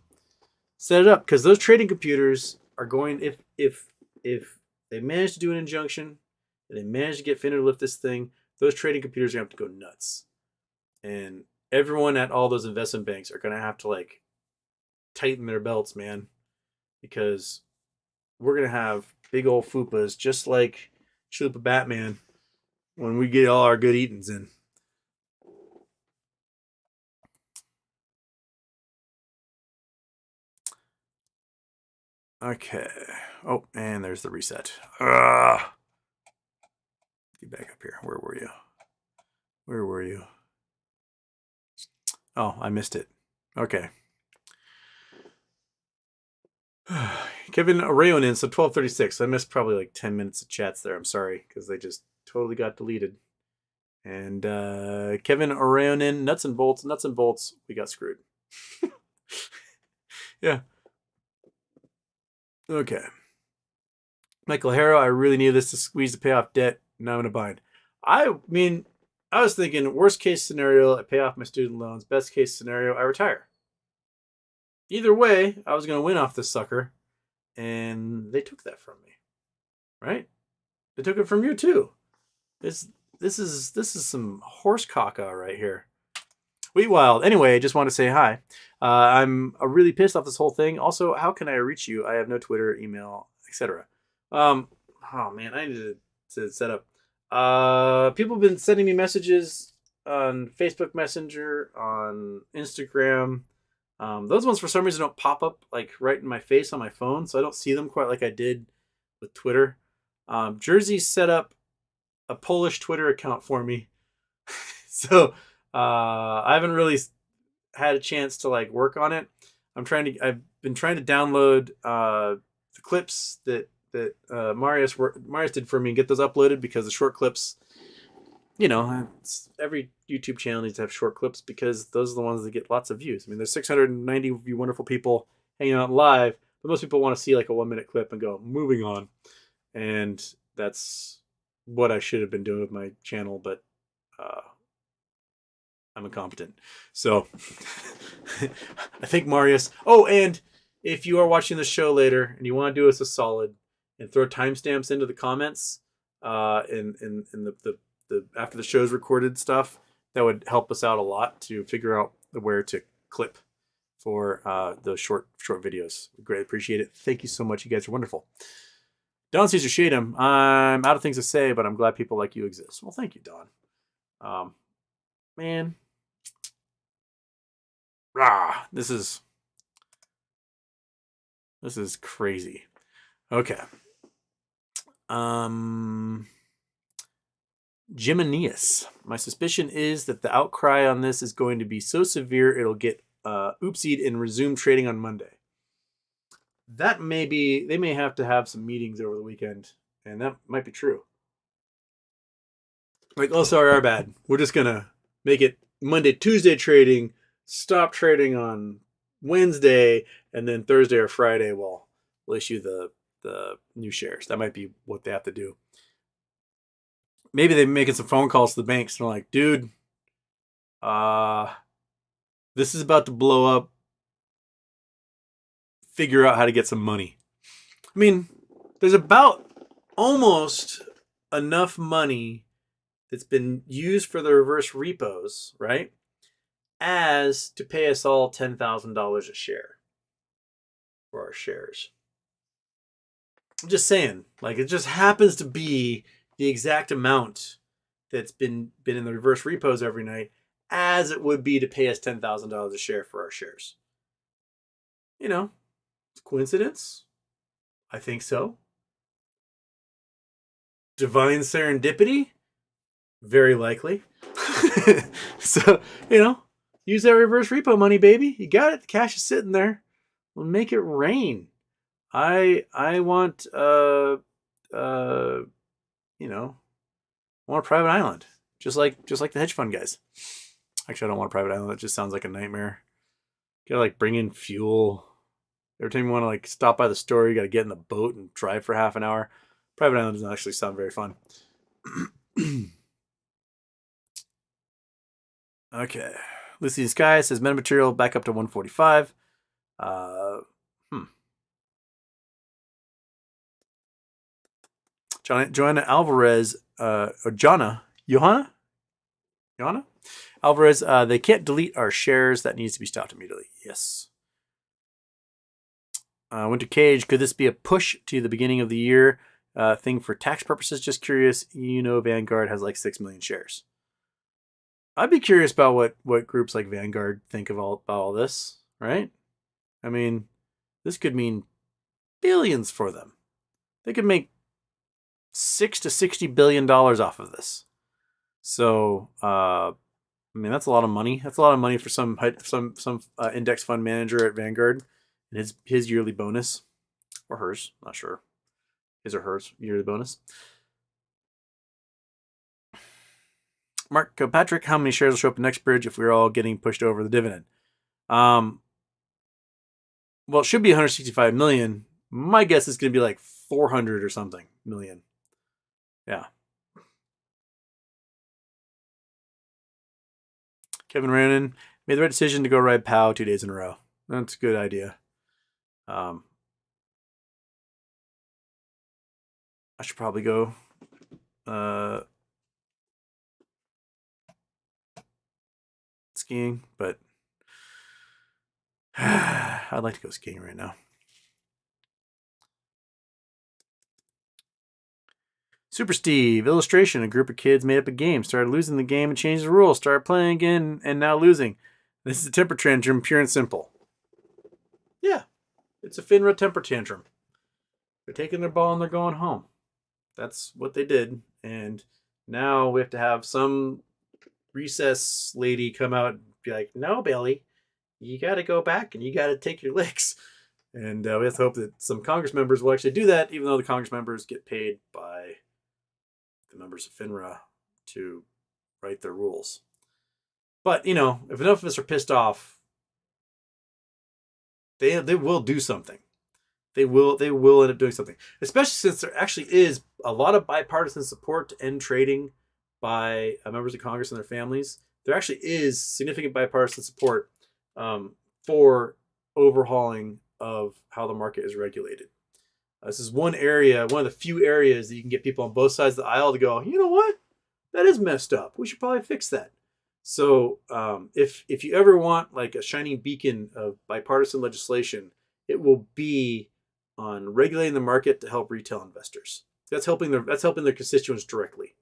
Set it up, because those trading computers are going, if they manage to do an injunction and they manage to get FINRA to lift this thing, those trading computers are going to have to go nuts. And everyone at all those investment banks are going to have to like tighten their belts, man, because we're going to have big old fupas just like Chalupa Batman when we get all our good eatings in. Okay. Oh, and there's the reset. Get back up here. Where were you? Where were you? Oh, I missed it. Okay. Kevin Arayonin, so 12:36. I missed probably like 10 minutes of chats there. I'm sorry, because they just totally got deleted. And Kevin Arayonin, nuts and bolts, we got screwed. Yeah. Okay. Michael Harrow, I really needed this to squeeze to pay off debt. Now I'm in a bind. I mean, I was thinking worst case scenario, I pay off my student loans. Best case scenario, I retire. Either way, I was going to win off this sucker. And they took that from me. Right? They took it from you too. This is some horse caca right here. Wheat Wild. Anyway, I just want to say hi. I'm really pissed off this whole thing. Also, how can I reach you? I have no Twitter, email, etc. Oh man, I need to set up. People have been sending me messages on Facebook Messenger, on Instagram. Those ones for some reason don't pop up like right in my face on my phone, so I don't see them quite like I did with Twitter. Jersey set up a Polish Twitter account for me, so I haven't really had a chance to like work on it. I've been trying to download the clips that Marius did for me and get those uploaded, because the short clips, every YouTube channel needs to have short clips because those are the ones that get lots of views. I mean, there's 690 of you wonderful people hanging out live, but most people want to see like a 1-minute clip and go moving on. And that's what I should have been doing with my channel, but I'm incompetent. So I think Marius. Oh, and if you are watching the show later and you want to do us a solid and throw timestamps into the comments in the after the show's recorded stuff, that would help us out a lot to figure out where to clip for the short videos. We greatly appreciate it. Thank you so much. You guys are wonderful. Don Caesar Shadem, I'm out of things to say, but I'm glad people like you exist. Well, thank you, Don. Man. This is crazy. Okay. Jiminius. My suspicion is that the outcry on this is going to be so severe it'll get oopsied and resume trading on Monday. That may be, they may have to have some meetings over the weekend, and that might be true. Like, oh, sorry, our bad. We're just going to make it Monday, Tuesday trading, stop trading on Wednesday, and then Thursday or Friday we'll issue the new shares. That might be what they have to do. Maybe they're making some phone calls to the banks and they're like, dude, this is about to blow up. Figure out how to get some money. I mean, there's about almost enough money that's been used for the reverse repos, right, as to pay us all $10,000 a share for our shares. I'm just saying, like, it just happens to be the exact amount that's been in the reverse repos every night as it would be to pay us $10,000 a share for our shares. Coincidence? I think so. Divine serendipity? Very likely. So, use that reverse repo money, baby. You got it. The cash is sitting there. We'll make it rain. I want I want a private island. Just like the hedge fund guys. Actually, I don't want a private island. That just sounds like a nightmare. You gotta bring in fuel. Every time you want to stop by the store, you got to get in the boat and drive for half an hour. Private island doesn't actually sound very fun. Okay. Lucy Sky says metamaterial back up to 145. Joanna Alvarez, Johanna Alvarez, they can't delete our shares. That needs to be stopped immediately. Yes. Winter Cage, could this be a push to the beginning of the year thing for tax purposes. Just curious, Vanguard has like 6 million shares. I'd be curious about what groups like Vanguard think about all this, right? I mean, this could mean billions for them. They could make $6 to $60 billion off of this. So, that's a lot of money. That's a lot of money for some index fund manager at Vanguard, and his yearly bonus, or hers, not sure, his or hers yearly bonus. Mark Patrick, how many shares will show up in next bridge if we're all getting pushed over the dividend? Well, it should be 165 million. My guess is going to be like 400 or something million. Yeah. Kevin Rannon made the right decision to go ride POW 2 days in a row. That's a good idea. I should probably go skiing, but I'd like to go skiing right now. Super Steve, illustration. A group of kids made up a game, started losing the game and changed the rules, started playing again and now losing. This is a temper tantrum, pure and simple. Yeah, it's a FINRA temper tantrum. They're taking their ball and they're going home. That's what they did. And now we have to have some recess lady come out and be like, no, Billy, you got to go back and you got to take your licks. And we have to hope that some Congress members will actually do that, even though the Congress members get paid by the members of FINRA to write their rules. But, if enough of us are pissed off, they will do something. They will end up doing something, especially since there actually is a lot of bipartisan support to end trading by members of Congress and their families. There actually is significant bipartisan support for overhauling of how the market is regulated. This is one area, one of the few areas that you can get people on both sides of the aisle to go, you know what? That is messed up. We should probably fix that. So if you ever want like a shining beacon of bipartisan legislation, it will be on regulating the market to help retail investors. That's helping their constituents directly.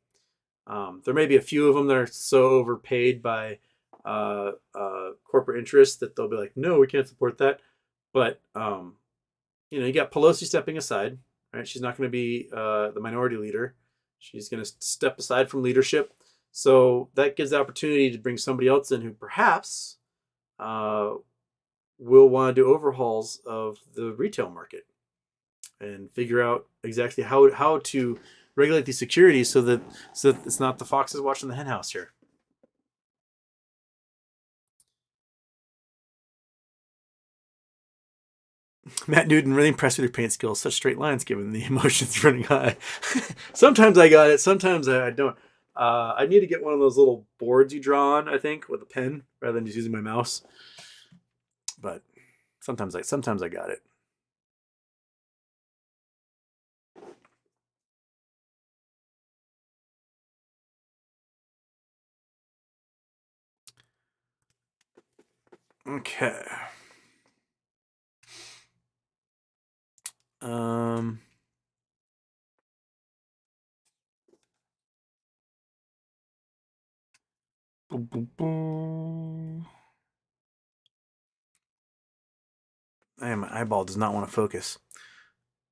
There may be a few of them that are so overpaid by corporate interests that they'll be like, no, we can't support that. But you got Pelosi stepping aside, right? She's not going to be the minority leader. She's going to step aside from leadership. So that gives the opportunity to bring somebody else in who perhaps will want to do overhauls of the retail market and figure out exactly how to regulate these securities so that it's not the foxes watching the hen house here. Matt Newton, really impressed with your paint skills. Such straight lines given the emotions running high. Sometimes I got it. Sometimes I don't. I need to get one of those little boards you draw on, I think, with a pen rather than just using my mouse. But sometimes I got it. Okay. Boom, boom, boom. My eyeball does not want to focus.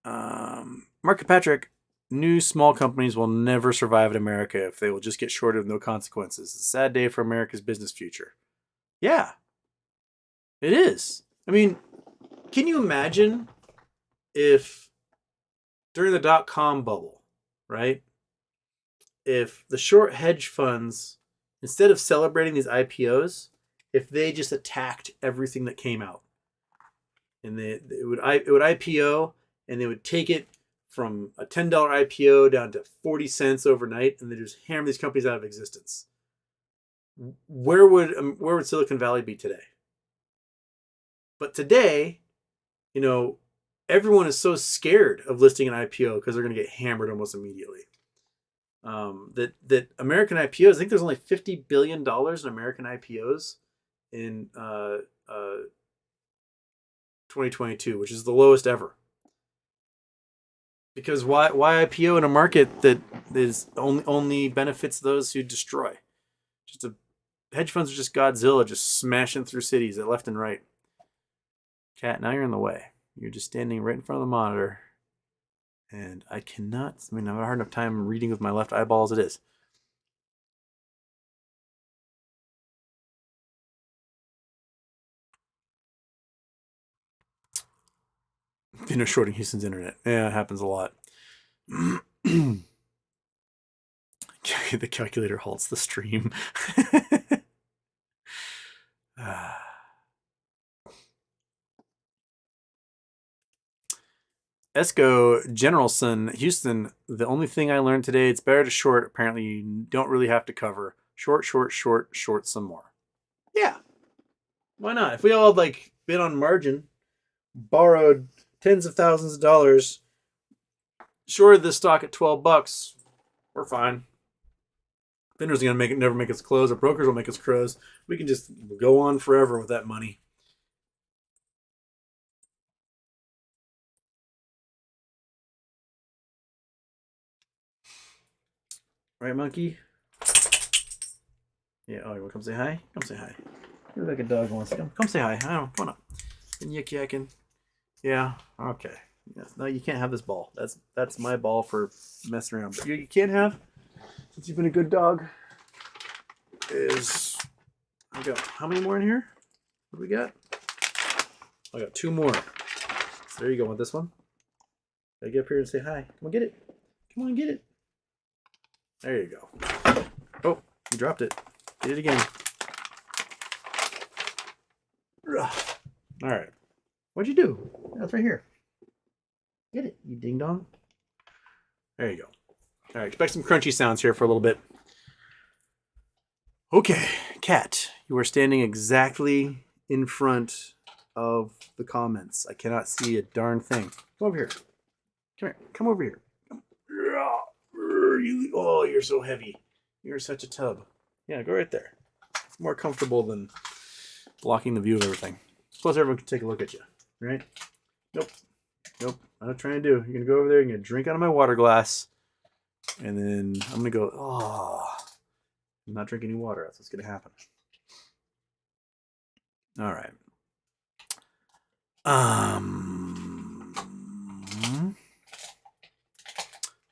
Mark Patrick, new small companies will never survive in America if they will just get shorted with no consequences. It's a sad day for America's business future. Yeah, it is. I mean, can you imagine if during the dot-com bubble, right? If the short hedge funds, instead of celebrating these IPOs, if they just attacked everything that came out, and it would IPO, and they would take it from a $10 IPO down to 40 cents overnight, and they just hammer these companies out of existence. Where would Silicon Valley be today? But today, everyone is so scared of listing an IPO because they're going to get hammered almost immediately. That American IPOs, I think there's only $50 billion in American IPOs in 2022, which is the lowest ever. Because why IPO in a market that is only benefits those who destroy? Hedge funds are just Godzilla, just smashing through cities at left and right. Cat, now you're in the way. You're just standing right in front of the monitor. And I cannot, I mean, I've had a hard enough time reading with my left eyeball as it is. FINRA shorting Houston's internet. Yeah, it happens a lot. The calculator halts the stream. Esco Generalson, Houston, the only thing I learned today, it's better to short. Apparently, you don't really have to cover. Short some more. Yeah. Why not? If we all had, like, been on margin, borrowed tens of thousands of dollars, shorted this stock at $12, we're fine. Vendors are going to never make us close. Our brokers will make us close. We can just go on forever with that money. Right, monkey? Yeah, oh, you want to come say hi? Come say hi. You look like a dog wants to come say hi. I don't, come on up. And yik yakking. Yeah, okay. Yes. No, you can't have this ball. That's my ball for messing around. But you can't have, since you've been a good dog, is, I got, how many more in here? What do we got? I got 2 more. So there you go with this one. I get up here and say hi. Come on, get it. Come on, get it. There you go. Oh, you dropped it. Get it again. All right. What'd you do? That's right here. Get it, you ding dong. There you go. All right, expect some crunchy sounds here for a little bit. Okay, Cat, you are standing exactly in front of the comments. I cannot see a darn thing. Come over here. Come here. Come over here. Oh, you're so heavy. You're such a tub. Yeah, go right there. It's more comfortable than blocking the view of everything. Plus, everyone can take a look at you, right? Nope. Nope. I'm not trying to do. You're going to go over there, you're going to drink out of my water glass, and then I'm going to go, oh, I'm not drinking any water. That's what's going to happen. All right.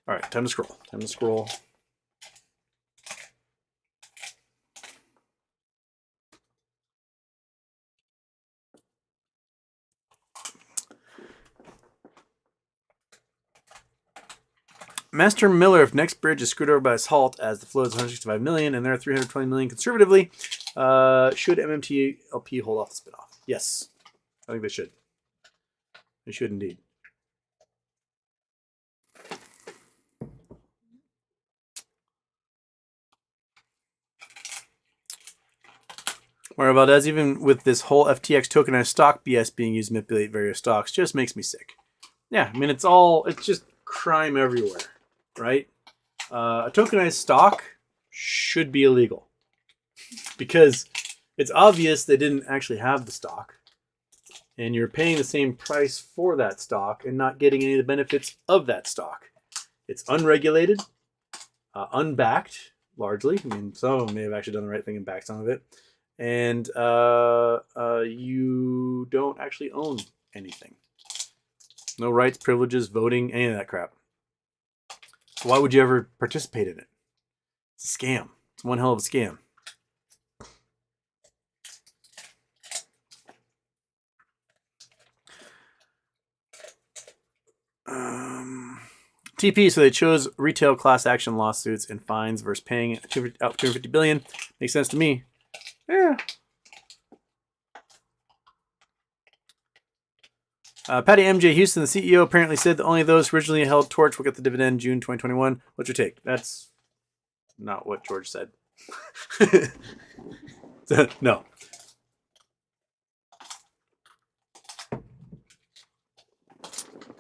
All right, time to scroll. Time to scroll. Master Miller, if next bridge is screwed over by its halt as the flow is 165 million and there are 320 million conservatively, should MMTLP hold off the spinoff? Yes, I think they should. They should indeed. Mario Valdez, even with this whole FTX tokenized stock BS being used to manipulate various stocks, just makes me sick. Yeah, I mean, it's just crime everywhere, right? A tokenized stock should be illegal because it's obvious they didn't actually have the stock and you're paying the same price for that stock and not getting any of the benefits of that stock. It's unregulated, unbacked, largely. I mean, some of them may have actually done the right thing and backed some of it. And you don't actually own anything. No rights, privileges, voting, any of that crap. So why would you ever participate in it? It's a scam. It's one hell of a scam. TP, so they chose retail class action lawsuits and fines versus paying out $250 billion. Makes sense to me. Yeah. Patty MJ Houston, the CEO, apparently said that only those who originally held Torch will get the dividend June 2021. What's your take? That's not what George said. No.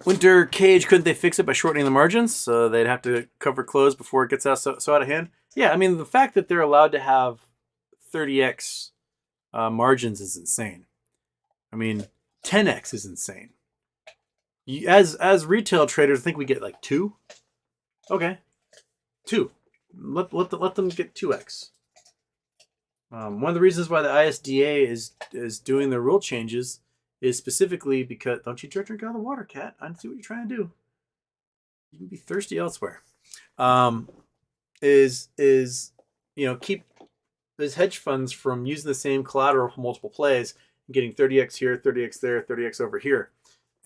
Winter Cage, couldn't they fix it by shortening the margins? So they'd have to cover close before it gets out so out of hand? Yeah, I mean, the fact that they're allowed to have 30x margins is insane. I mean, 10x is insane. As retail traders, I think we get like 2. Okay, 2. Let them get 2x. One of the reasons why the ISDA is doing the rule changes is specifically because don't you drink out of the water, cat? I see what you're trying to do. You can be thirsty elsewhere. Is keep those hedge funds from using the same collateral for multiple plays and getting 30x here, 30x there, 30x over here,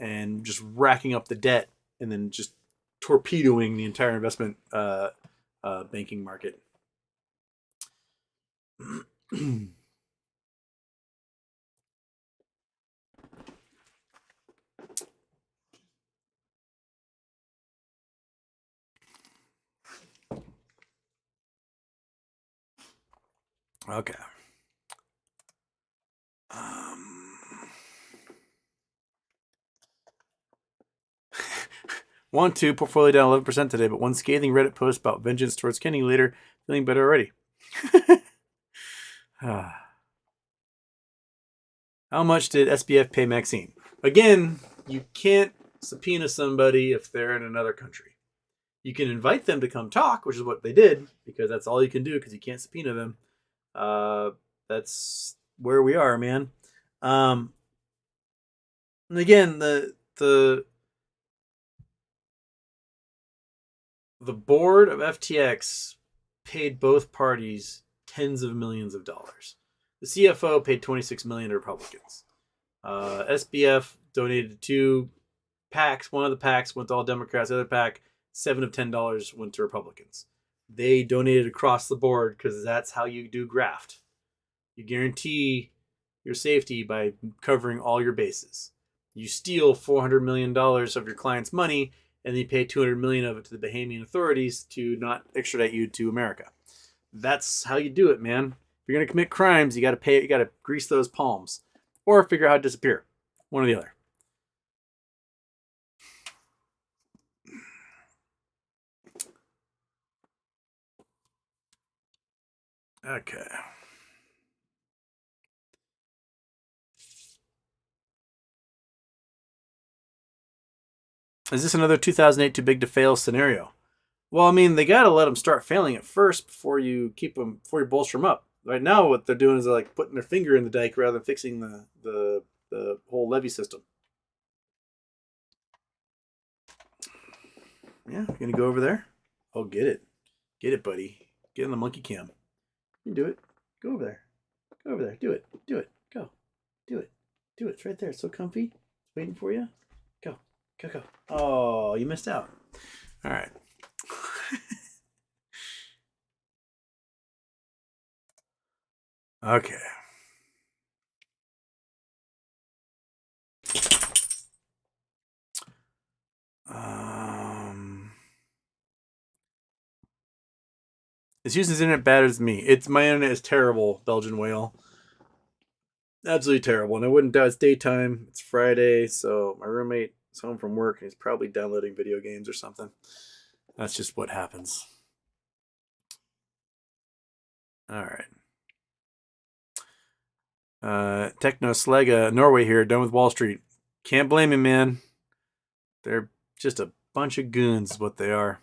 and just racking up the debt and then just torpedoing the entire investment banking market. Okay. 2 portfolio down 11% today, but one scathing Reddit post about vengeance towards Kenny later, feeling better already. How much did SBF pay Maxine? Again, you can't subpoena somebody if they're in another country. You can invite them to come talk, which is what they did, because that's all you can do because you can't subpoena them. That's where we are, man. And again, the board of FTX paid both parties tens of millions of dollars. The CFO paid $26 million to Republicans. SBF donated 2 PACs. One of the PACs went to all Democrats. The other PAC, $7 of $10 went to Republicans. They donated across the board because that's how you do graft. You guarantee your safety by covering all your bases. You steal $400 million of your client's money, and you pay $200 million of it to the Bahamian authorities to not extradite you to America. That's how you do it, man. If you're gonna commit crimes, you gotta pay. You gotta grease those palms, or figure out how to disappear. One or the other. Okay. Is this another 2008 too big to fail scenario? Well, I mean, they got to let them start failing at first before you bolster them up. Right now, what they're doing is they're like putting their finger in the dike rather than fixing the whole levee system. Yeah, you gonna go over there? Oh, get it, buddy. Get in the monkey cam. You can do it. Go over there. Go over there. Do it. Go. Do it. It's right there. It's so comfy. It's waiting for you. Go. Oh, you missed out. All right. Okay. Is Houston's internet bad as me? My internet is terrible, Belgian whale. Absolutely terrible. And I wouldn't doubt it's daytime. It's Friday, so my roommate is home from work and he's probably downloading video games or something. That's just what happens. All right. Techno Slega, Norway here, done with Wall Street. Can't blame him, man. They're just a bunch of goons, is what they are.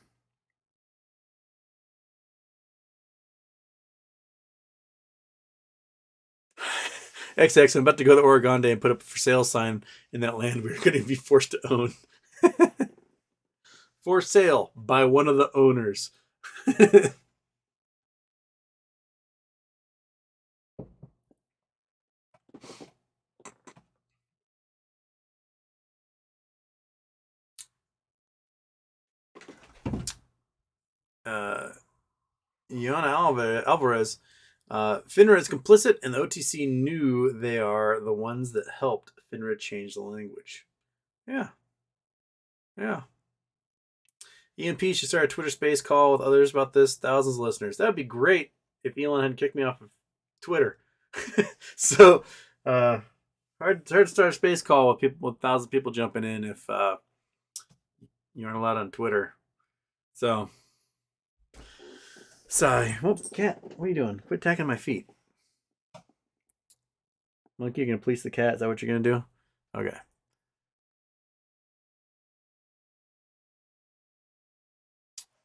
XX, I'm about to go to Oregon Day and put up a for sale sign in that land we're going to be forced to own. For sale by one of the owners. Yana Alvarez, FINRA is complicit, and the OTC knew they are the ones that helped FINRA change the language. Yeah. EMP should start a Twitter space call with others about this. Thousands of listeners. That would be great if Elon hadn't kicked me off of Twitter. So, hard to start a space call with thousands of people jumping in if you aren't allowed on Twitter. So, sorry. Well, cat, what are you doing? Quit attacking my feet. Monkey, you're gonna police the cat? Is that what you're gonna do? Okay.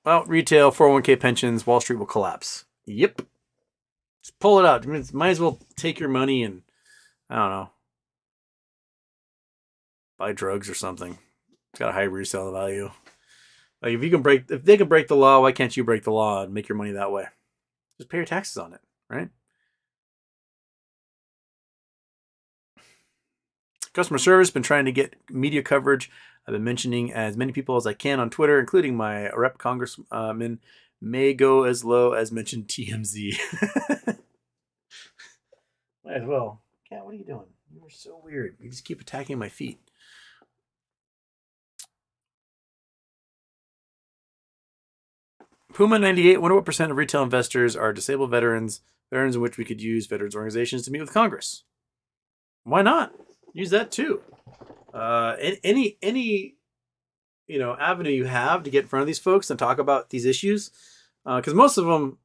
Well, retail, 401k pensions, Wall Street will collapse. Yep. Just pull it out. Might as well take your money and, I don't know, buy drugs or something. It's got a high resale value. Like if they can break the law, why can't you break the law and make your money that way? Just pay your taxes on it, right? Customer service, been trying to get media coverage. I've been mentioning as many people as I can on Twitter, including my rep congressman, may go as low as mentioned TMZ. Might as well. Cat, what are you doing? You are so weird. You just keep attacking my feet. Puma 98, wonder what percent of retail investors are disabled veterans in which we could use veterans organizations to meet with Congress. Why not? Use that too. Any avenue you have to get in front of these folks and talk about these issues, because most of them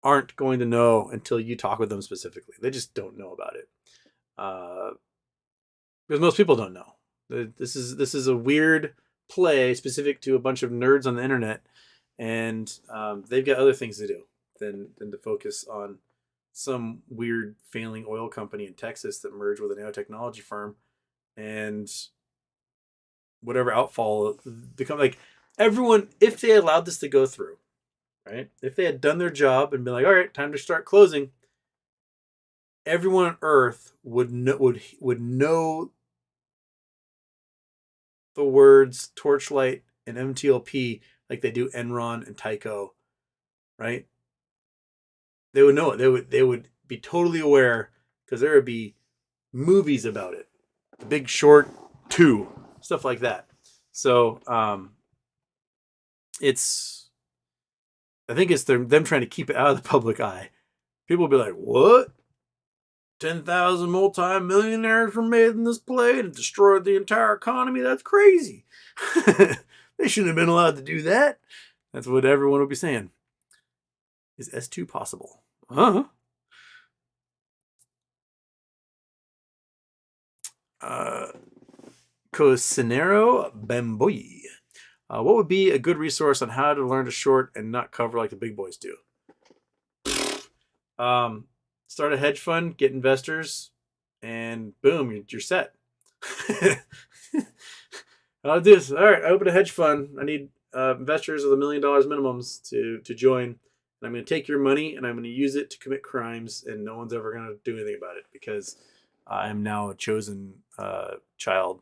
aren't going to know until you talk with them specifically. They just don't know about it, because most people don't know. This is a weird play specific to a bunch of nerds on the internet, and they've got other things to do than to focus on some weird failing oil company in Texas that merged with a nanotechnology firm, and whatever outfall become like everyone. If they allowed this to go through, right? If they had done their job and been like, all right, time to start closing, everyone on Earth would know the words Torchlight and MTLP like they do Enron and Tyco, right? They would know it. They would be totally aware because there would be movies about it. The Big Short 2, stuff like that. So I think it's them trying to keep it out of the public eye. People will be like, what? 10,000 multi-millionaires were made in this play and it destroyed the entire economy? That's crazy. They shouldn't have been allowed to do that. That's what everyone will be saying. Is S2 possible? Huh? Cosinero Bamboy. What would be a good resource on how to learn to short and not cover like the big boys do? Start a hedge fund, get investors, and boom, you're set. I'll do this. All right, I open a hedge fund. I need investors with $1 million minimums to join. And I'm going to take your money and I'm going to use it to commit crimes, and no one's ever going to do anything about it because I am now a chosen child.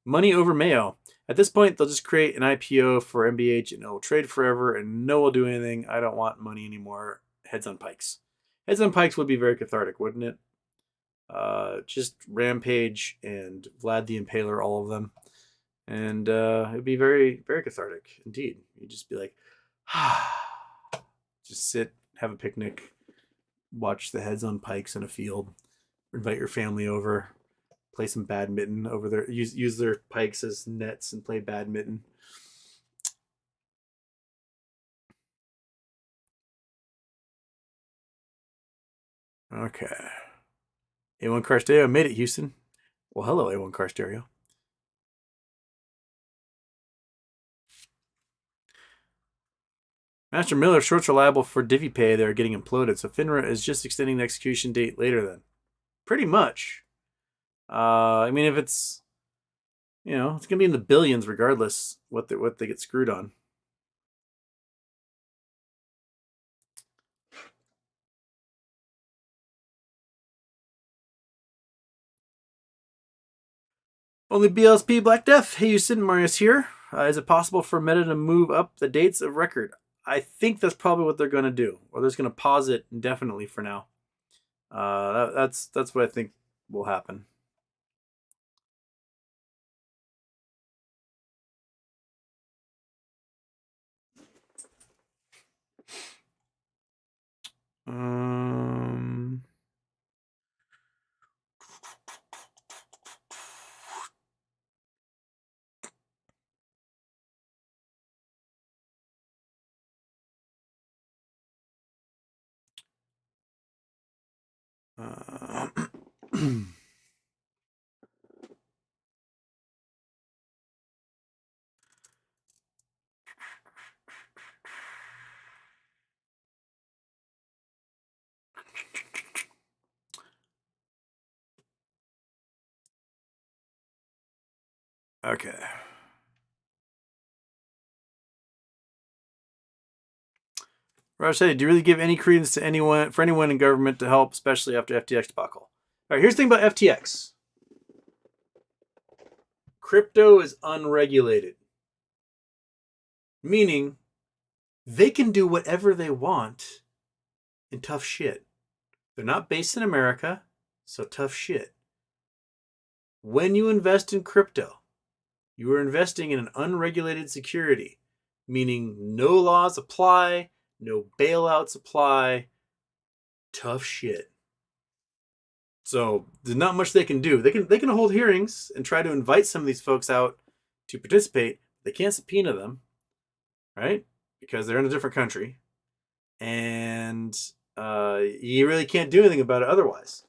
Money over Mayo. At this point, they'll just create an IPO for MBH and it'll trade forever and no one will do anything. I don't want money anymore. Heads on pikes. Heads on pikes would be very cathartic, wouldn't it? Just Rampage and Vlad the Impaler, all of them. And it'd be very, very cathartic indeed. You'd just be like, just sit, have a picnic, watch the heads on pikes in a field, invite your family over, play some badminton over there, use their pikes as nets and play badminton. Okay. A1 Car Stereo made it, Houston. Well, hello, A1 Car Stereo. Master Miller shorts are liable for divvy pay that are getting imploded, so FINRA is just extending the execution date later then. Pretty much. I mean, if it's, it's gonna be in the billions regardless what they get screwed on. Only BLSP Black Death. Hey, Houston, Marius here. Is it possible for Meta to move up the dates of record? I think that's probably what they're going to do, or they're just going to pause it indefinitely for now. That's what I think will happen. Okay. Raj said, do you really give any credence to anyone in government to help, especially after FTX debacle? All right, here's the thing about FTX. Crypto is unregulated, meaning they can do whatever they want in tough shit. They're not based in America, so tough shit. When you invest in crypto, you are investing in an unregulated security, meaning no laws apply, no bailouts apply. Tough shit. So there's not much they can do. They can hold hearings and try to invite some of these folks out to participate. They can't subpoena them, right? Because they're in a different country, and you really can't do anything about it otherwise.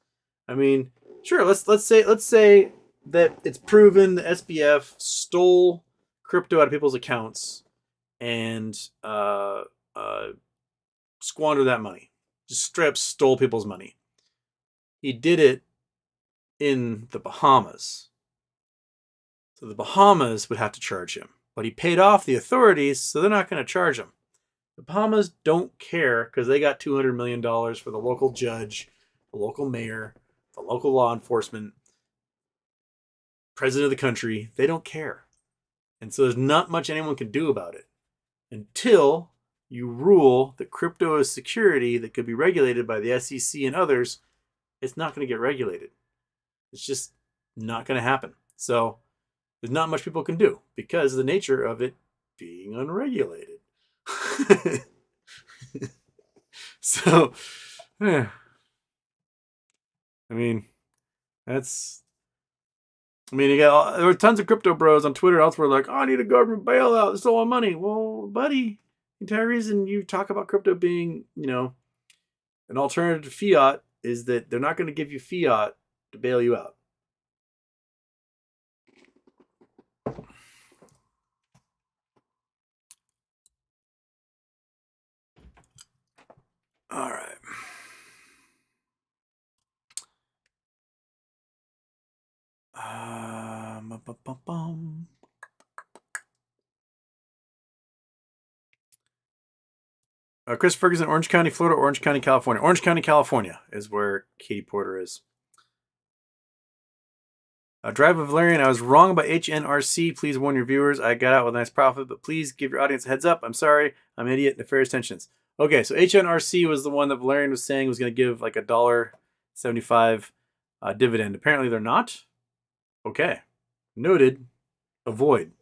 I mean, sure. Let's say that it's proven the SBF stole crypto out of people's accounts and squandered that money. Just straight up stole people's money. He did it in the Bahamas. So the Bahamas would have to charge him. But he paid off the authorities, so they're not going to charge him. The Bahamas don't care because they got $200 million for the local judge, the local mayor, the local law enforcement, president of the country. They don't care. And so there's not much anyone can do about it until you rule that crypto is security that could be regulated by the SEC and others. It's not going to get regulated. It's just not going to happen. So there's not much people can do because of the nature of it being unregulated. So, I mean, there were tons of crypto bros on Twitter and elsewhere like, oh, I need a government bailout. It's all my money. Well, buddy, the entire reason you talk about crypto being, an alternative to fiat is that they're not going to give you fiat to bail you out. All right. Chris Ferguson, Orange County, Florida, Orange County, California. Orange County, California is where Katie Porter is. Drive of Valerian, I was wrong about HNRC. Please warn your viewers. I got out with a nice profit, but please give your audience a heads up. I'm sorry. I'm an idiot. Nefarious tensions. Okay, so HNRC was the one that Valerian was saying was going to give like $1.75 dividend. Apparently they're not. Okay. Noted. Avoid.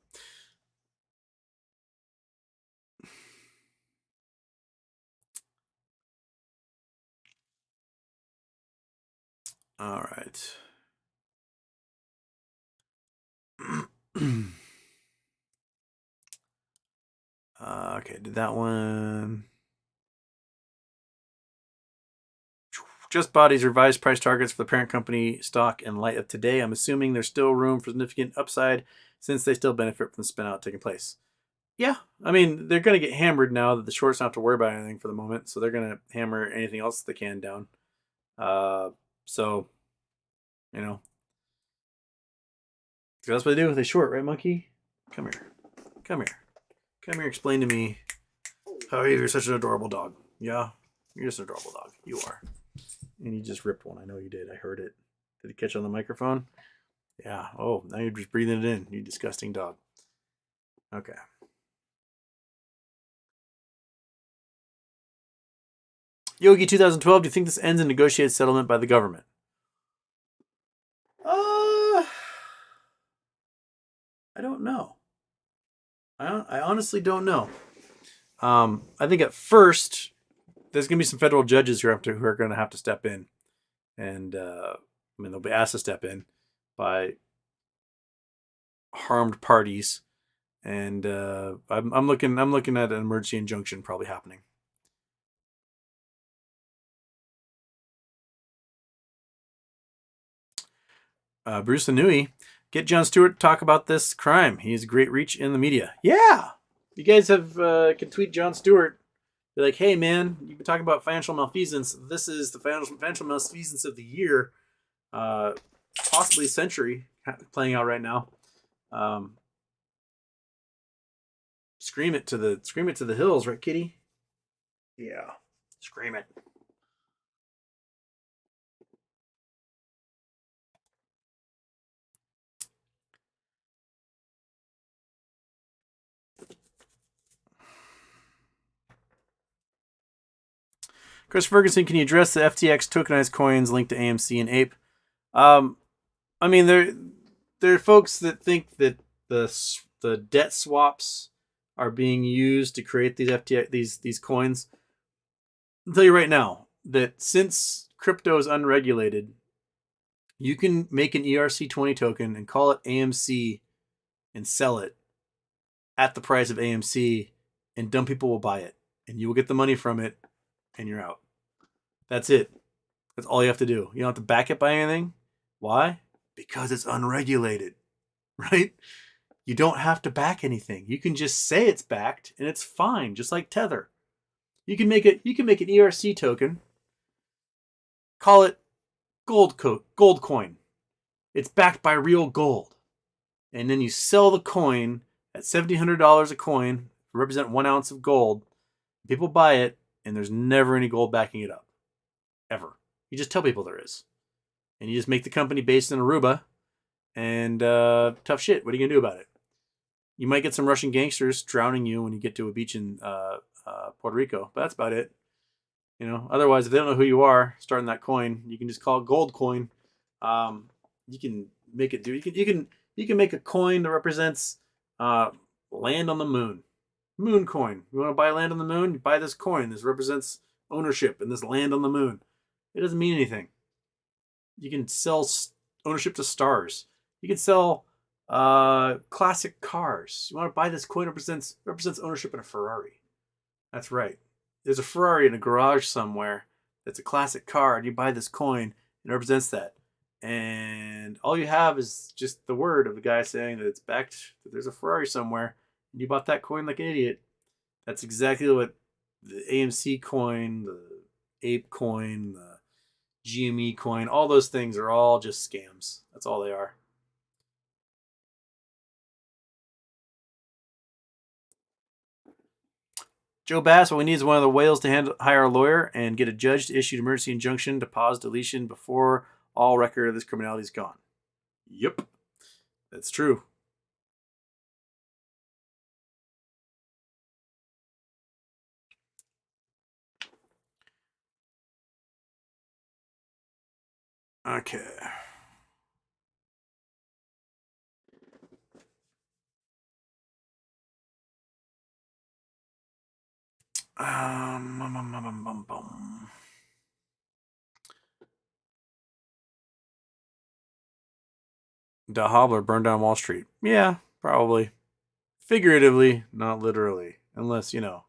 All right. Okay, did that one. Just Body's revised price targets for the parent company stock in light of today. I'm assuming there's still room for significant upside since they still benefit from the spin out taking place. Yeah, I mean, they're going to get hammered now that the shorts don't have to worry about anything for the moment, so they're going to hammer anything else they can down. So, that's what they do. They short, right, monkey? Come here, explain to me how you're such an adorable dog. Yeah, you're just an adorable dog. You are. And you just ripped one. I know you did. I heard it. Did it catch on the microphone? Yeah. Oh, now you're just breathing it in. You disgusting dog. Okay. Yogi 2012, do you think this ends in negotiated settlement by the government? I don't know. I honestly don't know. I think at first there's going to be some federal judges who are going to have to step in, and they'll be asked to step in by harmed parties, and I'm looking at an emergency injunction probably happening. Bruce Anui, get Jon Stewart to talk about this crime. He has great reach in the media. Yeah, you guys can tweet Jon Stewart. Be like, hey man, you've been talking about financial malfeasance. This is the financial malfeasance of the year, possibly century, playing out right now. Scream it to the hills, right, kitty? Yeah. Scream it. Chris Ferguson, can you address the FTX tokenized coins linked to AMC and Ape? I mean, there are folks that think that the debt swaps are being used to create these FTX these coins. I'll tell you right now that since crypto is unregulated, you can make an ERC20 token and call it AMC and sell it at the price of AMC, and dumb people will buy it, and you will get the money from it, and you're out. That's it. That's all you have to do. You don't have to back it by anything. Why? Because it's unregulated, right? You don't have to back anything. You can just say it's backed, and it's fine, just like Tether. You can make an ERC token, call it gold coin. It's backed by real gold. And then you sell the coin at $1,700 a coin, represent 1 ounce of gold. People buy it, and there's never any gold backing it up. Ever. You just tell people there is. And you just make the company based in Aruba, and tough shit. What are you going to do about it? You might get some Russian gangsters drowning you when you get to a beach in Puerto Rico, but that's about it. You know, otherwise, if they don't know who you are, starting that coin, you can just call it gold coin. You can make it do. You can make a coin that represents land on the moon. Moon coin. You want to buy land on the moon? You buy this coin. This represents ownership in this land on the moon. It doesn't mean anything. You can sell ownership to stars. You can sell classic cars. You want to buy this coin, represents ownership in a Ferrari. That's right. There's a Ferrari in a garage somewhere that's a classic car, and you buy this coin, and it represents that. And all you have is just the word of the guy saying that it's backed, that there's a Ferrari somewhere, and you bought that coin like an idiot. That's exactly what the AMC coin, the Ape coin, the GME coin, all those things are all just scams. That's all they are. Joe Bass, what we need is one of the whales to hire a lawyer and get a judge to issue an emergency injunction to pause deletion before all record of this criminality is gone. Yep, that's true. Okay. Da Hobbler burned down Wall Street. Yeah, probably. Figuratively, not literally. Unless, you know.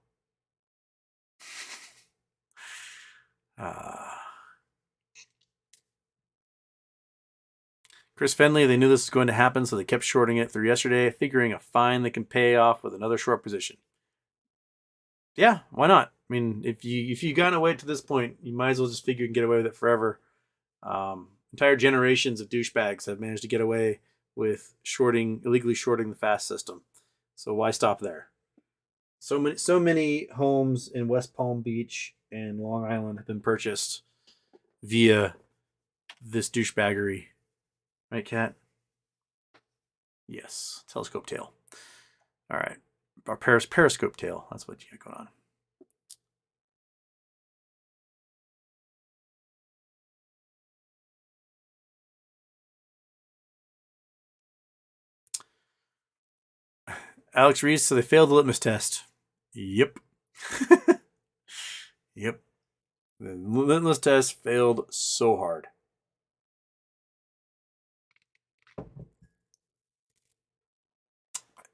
Chris Fenley, they knew this was going to happen, so they kept shorting it through yesterday, figuring a fine they can pay off with another short position. Yeah, why not? I mean, if you gotten away to this point, you might as well just figure you can get away with it forever. Entire generations of douchebags have managed to get away with illegally shorting the fast system. So why stop there? So many homes in West Palm Beach and Long Island have been purchased via this douchebaggery. Right, Cat? Yes. Telescope tail. All right. Our periscope tail. That's what you got going on. Alex Reese, so they failed the litmus test. Yep. Yep. The litmus test failed so hard.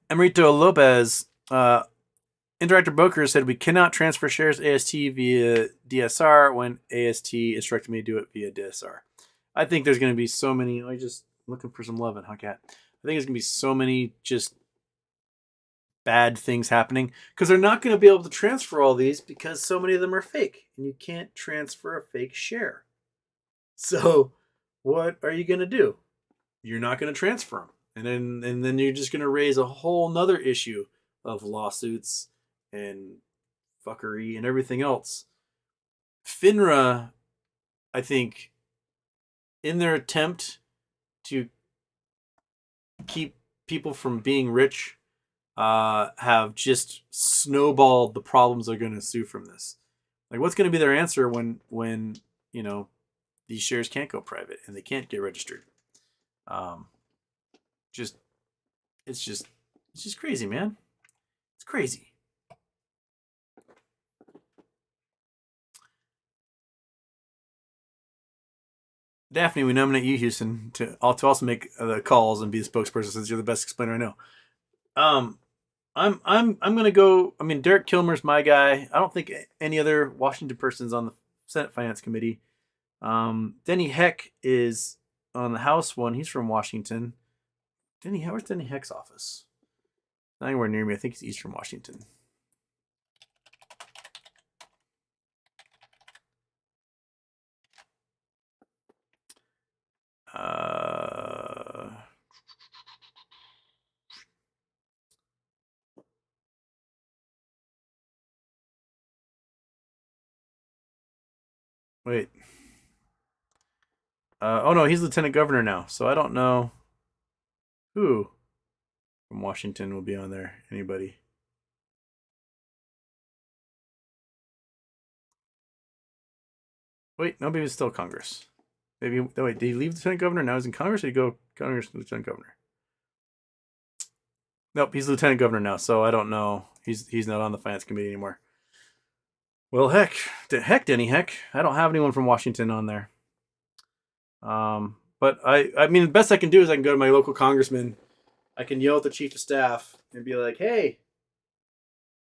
Emerito Lopez, Interactive Broker said we cannot transfer shares AST via DSR when AST instructed me to do it via DSR. I think there's going to be so many. I'm just looking for some love in Huckcat. I think there's going to be so many just bad things happening because they're not going to be able to transfer all these because so many of them are fake and you can't transfer a fake share. So what are you going to do? You're not going to transfer them. and then you're just going to raise a whole nother issue of lawsuits and fuckery and everything else. FINRA, I think, in their attempt to keep people from being rich, have just snowballed the problems they're going to sue from this. Like, what's going to be their answer when these shares can't go private and they can't get registered? Just it's just crazy, man. It's crazy. Daphne, we nominate you, Houston, to also make the calls and be the spokesperson since you're the best explainer I know. I'm gonna go. I mean, Derek Kilmer's my guy. I don't think any other Washington person's on the Senate Finance Committee. Denny Heck is on the House one. He's from Washington. Where's Denny Heck's office? Not anywhere near me. I think he's Eastern Washington. Wait. Oh no, he's lieutenant governor now. So I don't know who from Washington will be on there. Anybody? Wait, no, maybe it's still Congress. Maybe wait, did he leave lieutenant governor? Now he's in Congress. Or did he go Congress lieutenant governor? Nope, he's lieutenant governor now. So I don't know. He's not on the finance committee anymore. Well, heck, Denny Heck. I don't have anyone from Washington on there. But I mean, the best I can do is I can go to my local congressman. I can yell at the chief of staff and be like, "Hey,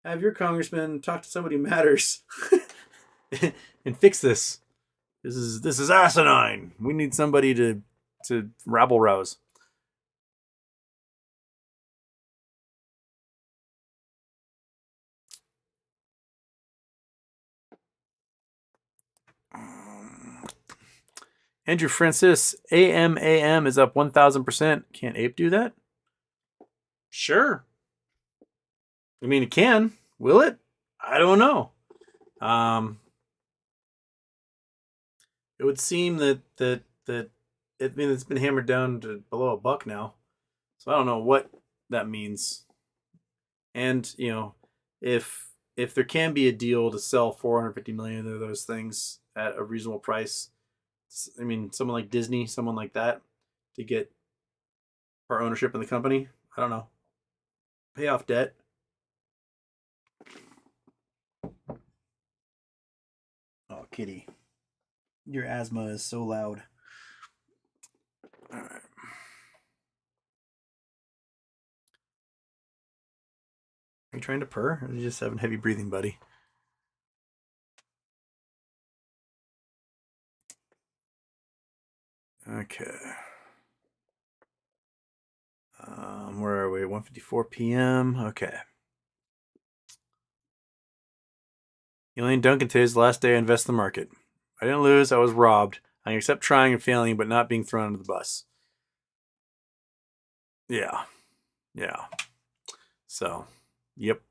have your congressman talk to somebody who matters and fix this. This is asinine. We need somebody to rabble rouse." Andrew Francis, AMAM is up 1,000%. Can't Ape do that? Sure. I mean, it can. Will it? I don't know. It would seem that it's been hammered down to below $1 now. So I don't know what that means. And if there can be a deal to sell 450 million of those things at a reasonable price, I mean, someone like Disney, someone like that, to get our ownership in the company, I don't know, pay off debt. Oh, kitty, your asthma is so loud. All right. Are you trying to purr? Or are you just having heavy breathing, buddy? Okay. Where are we? 1:54 p.m. Okay. Elaine Duncan, today's the last day I invest in the market. I didn't lose. I was robbed. I can accept trying and failing, but not being thrown under the bus. Yeah. Yeah. So, yep.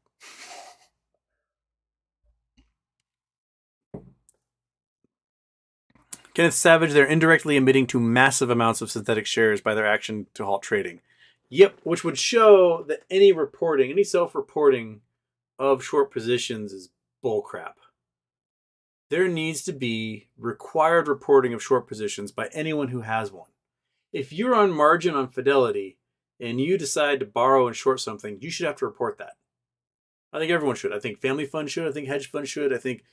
Kenneth Savage, they're indirectly admitting to massive amounts of synthetic shares by their action to halt trading. Yep, which would show that any reporting, any self-reporting of short positions is bullcrap. There needs to be required reporting of short positions by anyone who has one. If you're on margin on Fidelity and you decide to borrow and short something, you should have to report that. I think everyone should. I think family funds should. I think hedge funds should. I think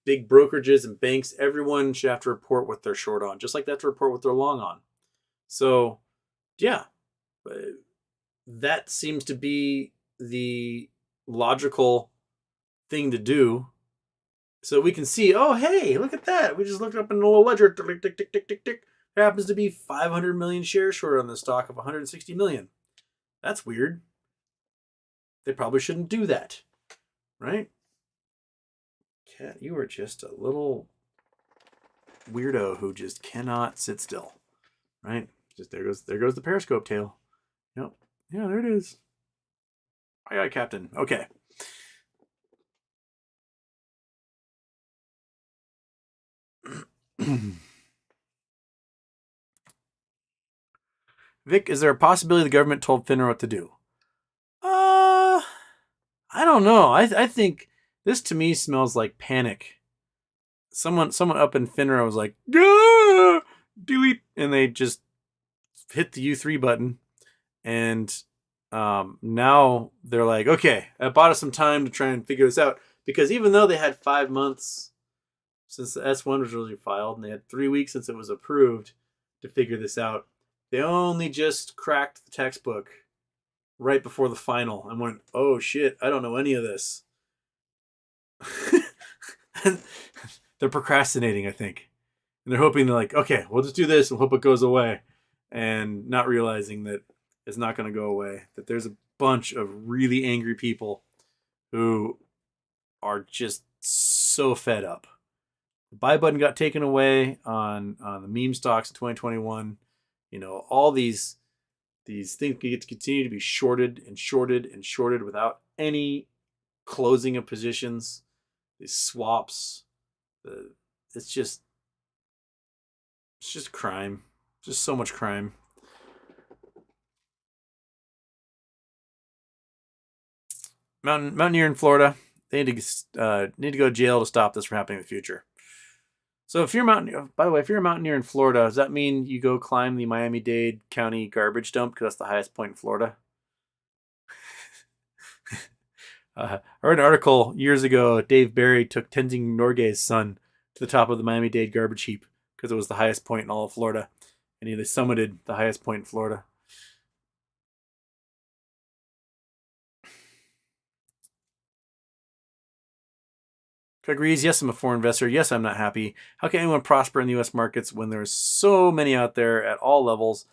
big brokerages and banks, everyone should have to report what they're short on, just like they have to report what they're long on. So, yeah, that seems to be the logical thing to do. So we can see, oh, hey, look at that. We just looked up in the little ledger. Tick, tick, tick, tick, tick, tick. There happens to be 500 million shares short on the stock of 160 million. That's weird. They probably shouldn't do that, right? Cat, you are just a little weirdo who just cannot sit still, right? Just there goes the periscope tail. Yep. Yeah, there it is. Aye, aye, Captain. Okay. Vic, is there a possibility the government told FINRA what to do? I don't know. I think this to me smells like panic. Someone up in FINRA was like, "Ah, delete," and they just hit the U3 button, and now they're like, okay, I bought us some time to try and figure this out, because even though they had 5 months since the S1 was really filed, and they had 3 weeks since it was approved to figure this out, they only just cracked the textbook right before the final and went, oh shit, I don't know any of this. They're procrastinating, I think. And they're hoping, they're like, okay, we'll just do this and hope it goes away. And not realizing that it's not going to go away. That there's a bunch of really angry people who are just so fed up. The buy button got taken away on the meme stocks in 2021. You know, all these things get to continue to be shorted and shorted and shorted without any closing of positions. These swaps, it's just crime. Just so much crime. Mountaineer in Florida, they need to go to jail to stop this from happening in the future. So if you're by the way, if you're a mountaineer in Florida, does that mean you go climb the Miami-Dade County garbage dump because that's the highest point in Florida? I read an article years ago. Dave Barry took Tenzing Norgay's son to the top of the Miami-Dade garbage heap because it was the highest point in all of Florida, and they summited the highest point in Florida. Agrees. Yes, I'm a foreign investor. Yes, I'm not happy. How can anyone prosper in the U.S. markets when there's so many out there at all levels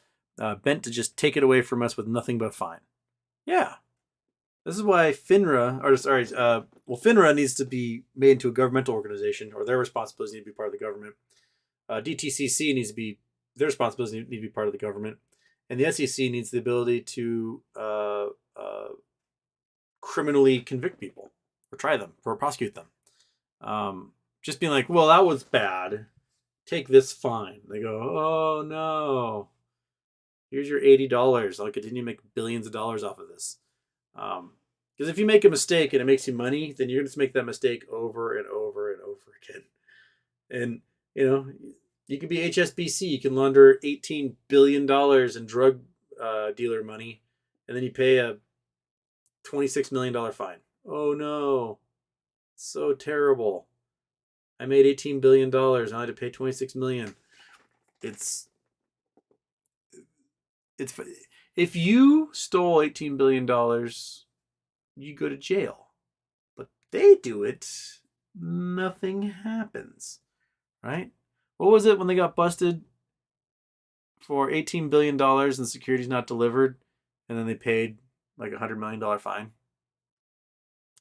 bent to just take it away from us with nothing but a fine? Yeah. This is why FINRA needs to be made into a governmental organization, or their responsibilities need to be part of the government. DTCC needs to be, their responsibilities need to be part of the government. And the SEC needs the ability to criminally convict people, or try them, or prosecute them. Just being like, well, that was bad. Take this fine. They go, oh no. Here's your $80. I'll continue to make billions of dollars off of this. Because if you make a mistake and it makes you money, then you're going to make that mistake over and over and over again. And, you know, you can be HSBC. You can launder $18 billion in drug dealer money, and then you pay a $26 million fine. Oh no. So terrible. I made $18 billion and I had to pay $26 million. It's if you stole $18 billion, you go to jail. But they do it, nothing happens. Right? What was it when they got busted for $18 billion and securities not delivered, and then they paid like $100 million fine?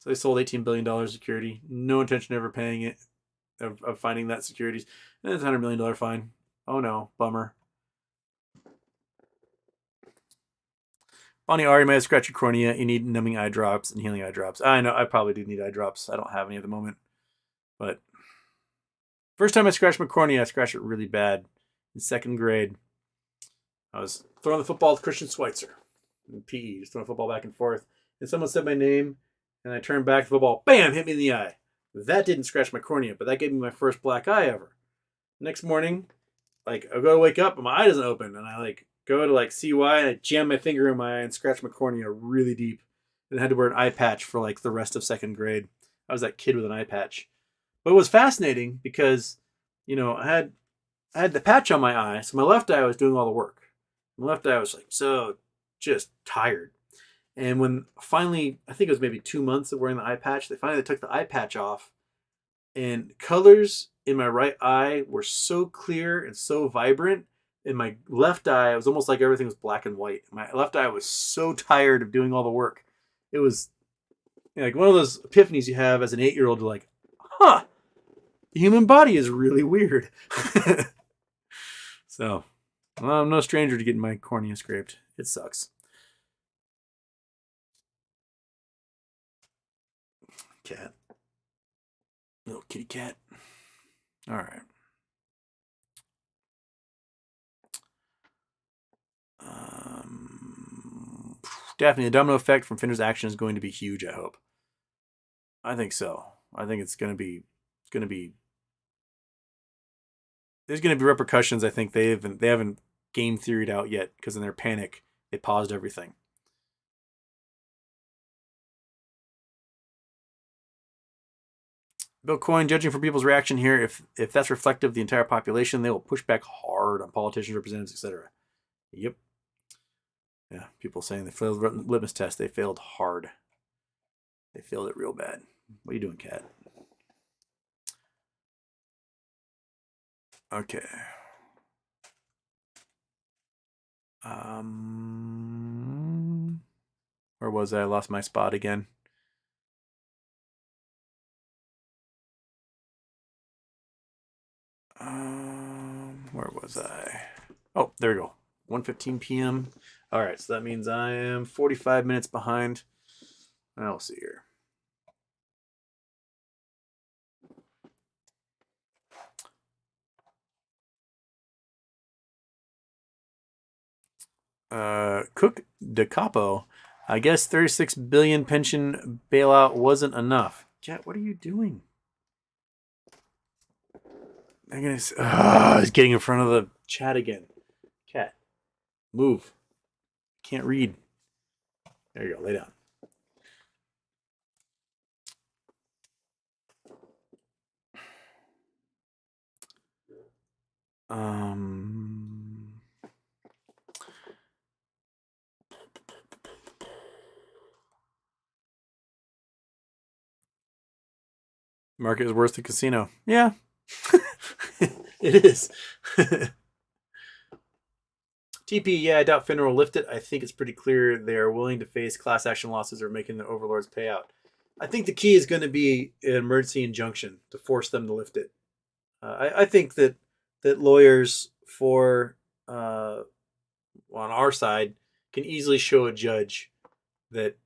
So they sold $18 billion security, no intention of ever paying it, of finding that securities, and it's a $100 million fine. Oh no, bummer. Bonnie R, you might have scratched your cornea. You need numbing eye drops and healing eye drops. I know, I probably do need eye drops. I don't have any at the moment. But first time I scratched my cornea, I scratched it really bad in 2nd grade. I was throwing the football with Christian Schweitzer in PE, just throwing football back and forth. And someone said my name, and I turned back, the football, bam, hit me in the eye. That didn't scratch my cornea, but that gave me my first black eye ever. Next morning, like, I go to wake up, and my eye doesn't open, and I like go to like see why, and I jam my finger in my eye and scratch my cornea really deep, and I had to wear an eye patch for like the rest of 2nd grade. I was that kid with an eye patch. But it was fascinating because, you know, I had the patch on my eye, so my left eye was doing all the work. My left eye was like so just tired. And when finally, I think it was maybe 2 months of wearing the eye patch, they finally took the eye patch off, and colors in my right eye were so clear and so vibrant. In my left eye, it was almost like everything was black and white. My left eye was so tired of doing all the work. It was like one of those epiphanies you have as an 8-year-old. You're like, huh, the human body is really weird. So, well, I'm no stranger to getting my cornea scraped. It sucks. Cat. Little kitty cat. All right. Definitely, the domino effect from FINRA's action is going to be huge, I hope. I think so. I think it's going to be there's going to be repercussions. I think they haven't game theoried out yet because in their panic they paused everything. Bill Coyne, judging from people's reaction here, if that's reflective of the entire population, they will push back hard on politicians, representatives, etc. Yep. Yeah, people saying they failed the litmus test. They failed hard. They failed it real bad. What are you doing, Cat? Okay. Where was I? I lost my spot again. Where was I? Oh, there we go. 1:15 p.m. All right, so that means I am 45 minutes behind. I'll see here. Cook de Capo. I guess 36 billion pension bailout wasn't enough. Cat, what are you doing? I'm gonna. He's getting in front of the chat again. Cat, move. Can't read. There you go. Lay down. Market is worse than casino. Yeah, it is. TP, yeah, I doubt FINRA will lift it. I think it's pretty clear they are willing to face class action losses or making the overlords pay out. I think the key is going to be an emergency injunction to force them to lift it. I think that lawyers for on our side can easily show a judge that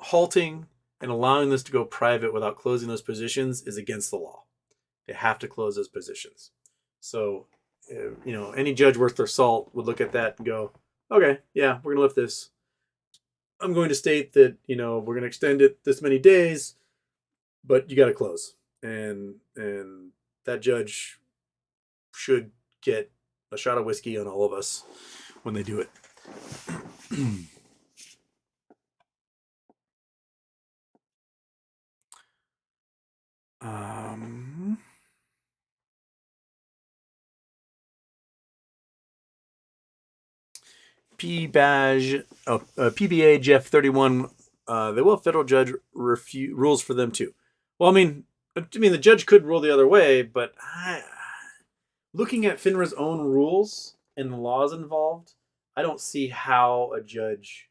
halting and allowing this to go private without closing those positions is against the law. They have to close those positions. So, any judge worth their salt would look at that and go, okay, yeah, we're going to lift this. I'm going to state that, we're going to extend it this many days, but you got to close. And that judge should get a shot of whiskey on all of us when they do it. PBA Jeff 31. They will federal judge rules for them too. Well, I mean, the judge could rule the other way, but looking at FINRA's own rules and the laws involved, I don't see how a judge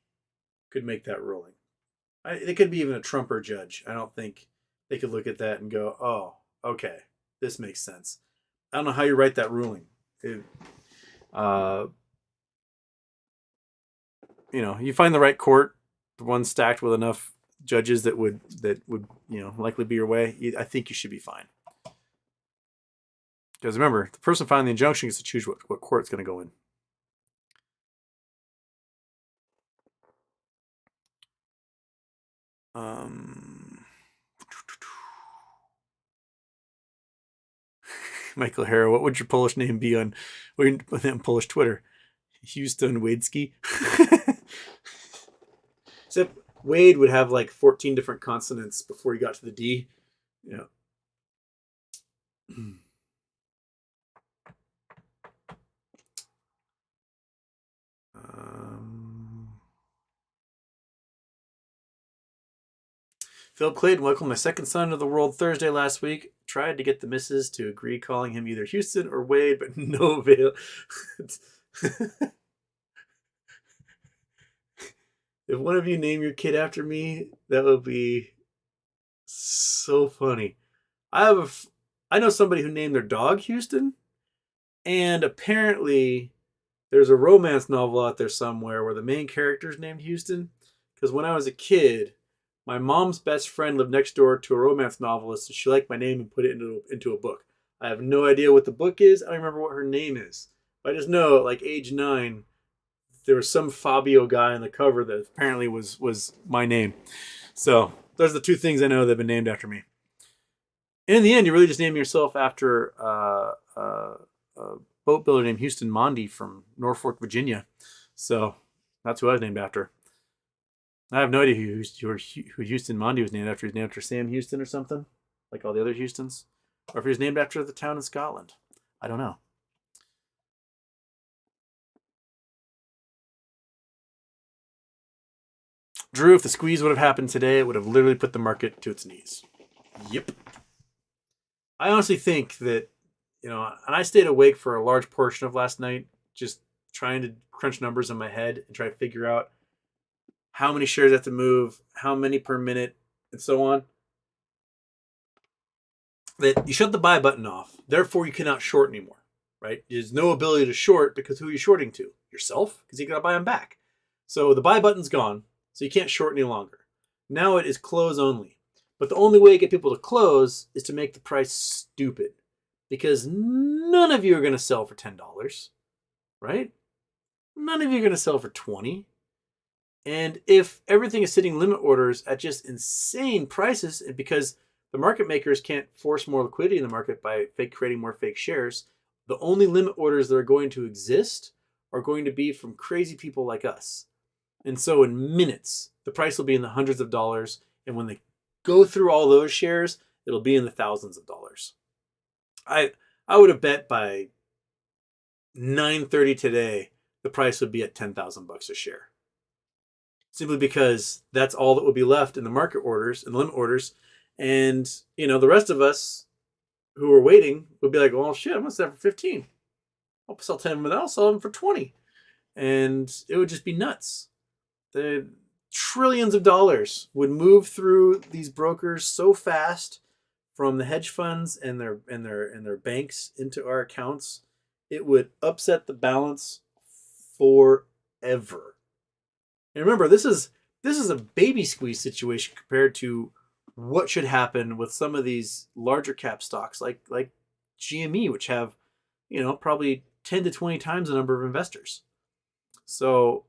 could make that ruling. It could be even a Trumper judge. I don't think they could look at that and go, "Oh, okay, this makes sense." I don't know how you write that ruling. You find the right court, the one stacked with enough judges that would likely be your way. I think you should be fine. Because remember, the person filing the injunction gets to choose what court it's going to go in. Michael Harrow, what would your Polish name be on Polish Twitter? Houston Wadeski. Except Wade would have like 14 different consonants before he got to the D. Yeah. Phil Clayton, welcome my second son to the world Thursday last week. Tried to get the missus to agree calling him either Houston or Wade, but no avail. If one of you name your kid after me, that would be so funny. I know somebody who named their dog Houston, and apparently there's a romance novel out there somewhere where the main character is named Houston. Because when I was a kid, My mom's best friend lived next door to a romance novelist, and she liked my name and put it into a book. I have no idea what the book is. I don't remember what her name is. But I just know, like age 9, there was some Fabio guy on the cover that apparently was my name. So those are the two things I know that have been named after me. And in the end, you really just name yourself after a boat builder named Houston Mondy from Norfolk, Virginia. So that's who I was named after. I have no idea who Houston Mondy was named after. He was named after Sam Houston or something, like all the other Houstons. Or if he was named after the town in Scotland. I don't know. Drew, if the squeeze would have happened today, it would have literally put the market to its knees. Yep. I honestly think that, and I stayed awake for a large portion of last night, just trying to crunch numbers in my head and try to figure out how many shares I have to move, how many per minute, and so on. That you shut the buy button off, therefore you cannot short anymore, right? There's no ability to short because who are you shorting to? Yourself? Because you got to buy them back. So the buy button's gone, so you can't short any longer. Now it is close only. But the only way to get people to close is to make the price stupid. Because none of you are going to sell for $10, right? None of you are going to sell for $20. And if everything is sitting limit orders at just insane prices, and because the market makers can't force more liquidity in the market by creating more fake shares, the only limit orders that are going to exist are going to be from crazy people like us. And so in minutes, the price will be in the hundreds of dollars. And when they go through all those shares, it'll be in the thousands of dollars. I would have bet by 9:30 today, the price would be at $10,000 a share. Simply because that's all that would be left in the market orders and limit orders. And, the rest of us who are waiting would be like, well, shit, I'm going to sell for 15. I'll sell 10 of them, I'll sell them for 20. And it would just be nuts. The trillions of dollars would move through these brokers so fast from the hedge funds and their banks into our accounts. It would upset the balance forever. And remember, this is a baby squeeze situation compared to what should happen with some of these larger cap stocks like GME, which have, probably 10 to 20 times the number of investors. So,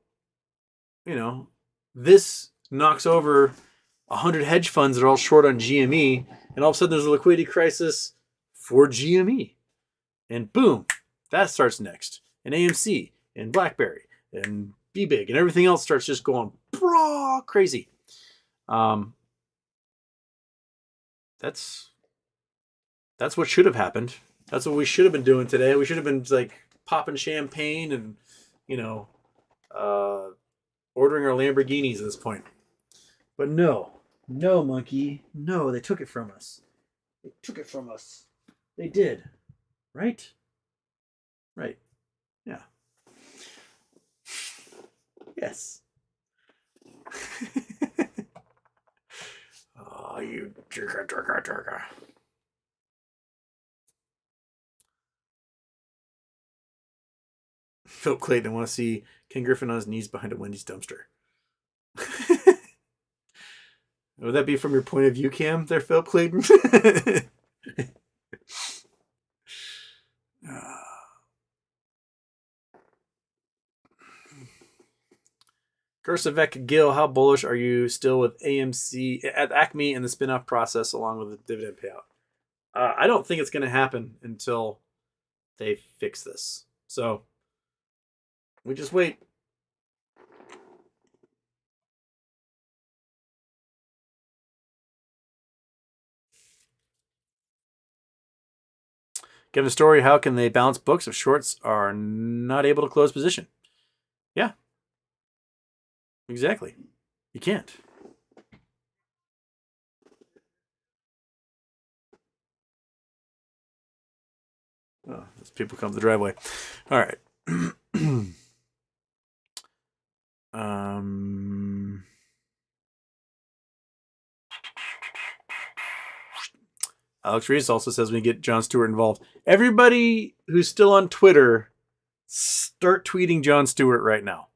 this knocks over 100 hedge funds that are all short on GME, and all of a sudden there's a liquidity crisis for GME. And boom, that starts next. And AMC, and BlackBerry, and BBig, and everything else starts just going crazy. That's what should have happened. That's what we should have been doing today. We should have been popping champagne and ordering our Lamborghinis at this point. But no, monkey, no, they took it from us. They did, right? Right. Yeah. Yes. Oh, you jerka. Philip Clayton, I want to see Ken Griffin on his knees behind a Wendy's dumpster. Would that be from your point of view, Cam, there, Philip Clayton? Kursavek Gill, how bullish are you still with AMC at Acme and the spinoff process along with the dividend payout? I don't think it's going to happen until they fix this. So we just wait. Given the story, how can they balance books if shorts are not able to close position? Yeah. Exactly. You can't. Oh, as people come to the driveway. All right. Alex Reese also says we get Jon Stewart involved. Everybody who's still on Twitter, start tweeting Jon Stewart right now.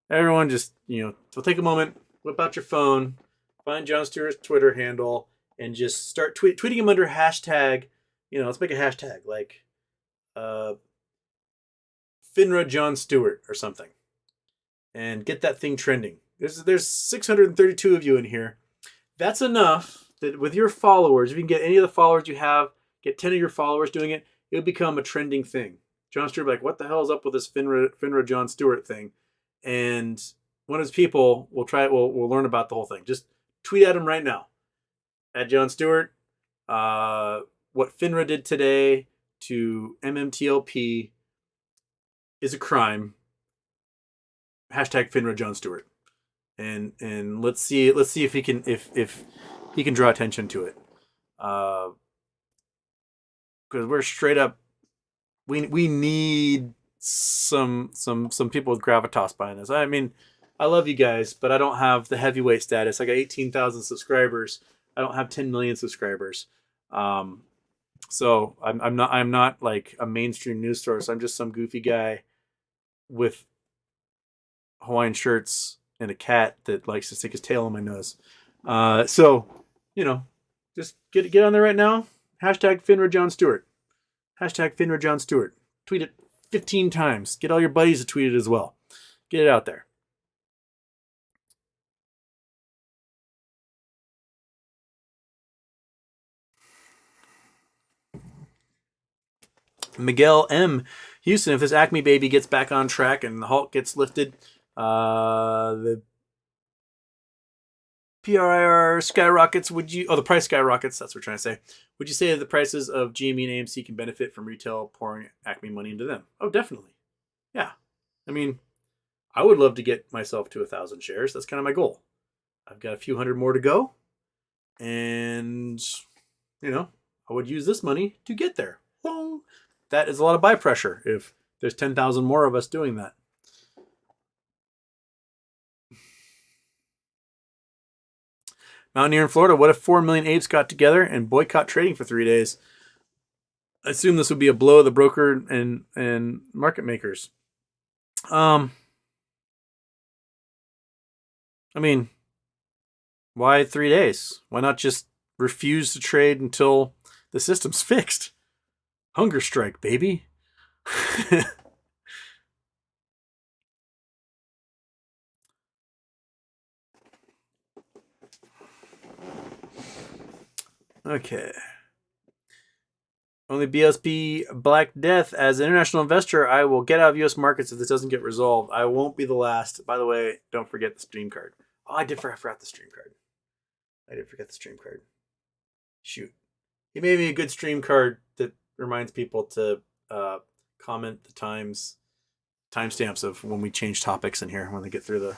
Everyone just, we'll take a moment, whip out your phone, Find Jon Stewart's Twitter handle and just start tweeting him under hashtag. Let's make a hashtag like FINRA Jon Stewart or something, and get that thing trending. There's 632 of you in here. That's enough that with your followers, if you can get any of the followers you have, get 10 of your followers doing it, it would become a trending thing. Jon Stewart will be like, what the hell is up with this FINRA Jon Stewart thing? And one of his people will we'll learn about the whole thing. Just tweet at him right now. At Jon Stewart, what FINRA did today to MMTLP is a crime. Hashtag FINRA Jon Stewart. And let's see if he can he can draw attention to it. Because we're straight up we need some people with gravitas behind this. I mean, I love you guys, but I don't have the heavyweight status. I got 18,000 subscribers. I don't have 10 million subscribers. So I'm not like a mainstream news source. I'm just some goofy guy with Hawaiian shirts and a cat that likes to stick his tail on my nose. So just get on there right now. Hashtag FINRA Jon Stewart. Hashtag FINRA Jon Stewart. Tweet it 15 times. Get all your buddies to tweet it as well. Get it out there. Miguel M. Houston, if this Acme baby gets back on track and the halt gets lifted, the PRIR skyrockets, the price skyrockets, that's what we're trying to say. Would you say that the prices of GME and AMC can benefit from retail pouring Acme money into them? Oh, definitely. Yeah. I mean, I would love to get myself to 1,000 shares. That's kind of my goal. I've got a few hundred more to go. And, I would use this money to get there. That is a lot of buy pressure if there's 10,000 more of us doing that. Mountaineer in Florida, what if 4 million apes got together and boycott trading for 3 days? I assume this would be a blow of the broker and market makers. I mean, why 3 days? Why not just refuse to trade until the system's fixed? Hunger strike, baby. Okay. Only BSB Black Death. As an international investor, I will get out of U.S. markets if this doesn't get resolved. I won't be the last. By the way, don't forget the stream card. Oh, I forgot the stream card. I did forget the stream card. Shoot. He made me a good stream card that reminds people to comment the timestamps of when we change topics in here when they get through the...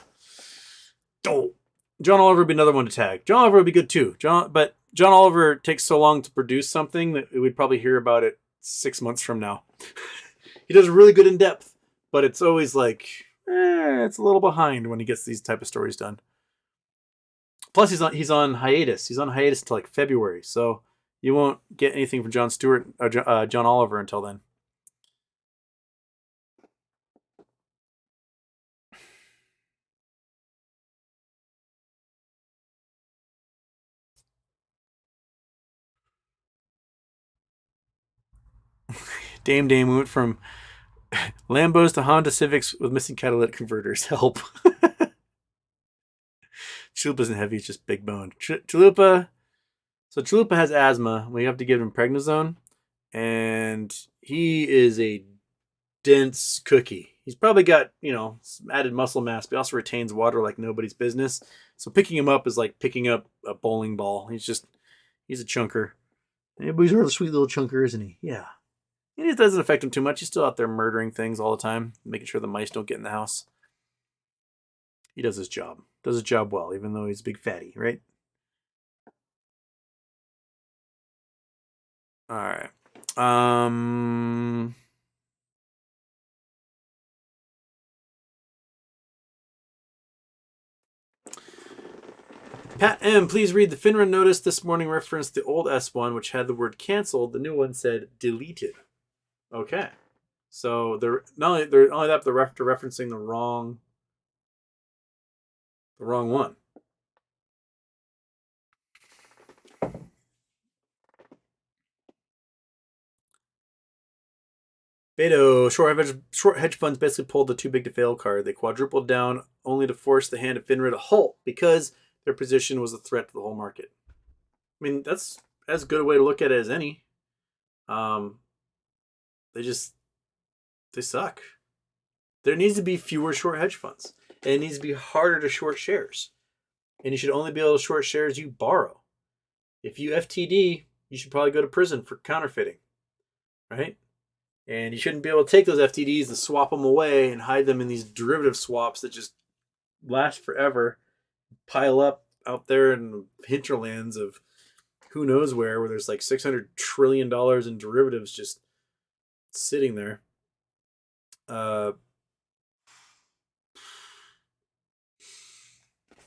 Oh! John Oliver would be another one to tag. John Oliver would be good too. But John Oliver takes so long to produce something that we'd probably hear about it 6 months from now. He does really good in depth, but it's always like, it's a little behind when he gets these type of stories done. Plus, he's on hiatus. He's on hiatus until like February, so you won't get anything from Jon Stewart or John Oliver until then. Dame went from Lambos to Honda Civics with missing catalytic converters. Help. Chalupa isn't heavy, it's just big bone. Chalupa has asthma. We have to give him prednisone, and he is a dense cookie. He's probably got, some added muscle mass, but he also retains water like nobody's business. So picking him up is like picking up a bowling ball. He's a chunker. He's a sweet little chunker, isn't he? Yeah. And it doesn't affect him too much. He's still out there murdering things all the time, making sure the mice don't get in the house. He does his job. Does his job well, even though he's a big fatty, right? All right. Pat M, please read the FINRA notice this morning referenced the old S1, which had the word canceled. The new one said deleted. Okay. So they're not only that, but they're referencing the wrong one. Beto, short hedge funds basically pulled the too big to fail card. They quadrupled down only to force the hand of FINRA to halt because their position was a threat to the whole market. I mean, that's as good a way to look at it as any. They suck. There needs to be fewer short hedge funds. And it needs to be harder to short shares. And you should only be able to short shares you borrow. If you FTD, you should probably go to prison for counterfeiting, right? And you shouldn't be able to take those FTDs and swap them away and hide them in these derivative swaps that just last forever, pile up out there in the hinterlands of who knows where there's like $600 trillion in derivatives just sitting there.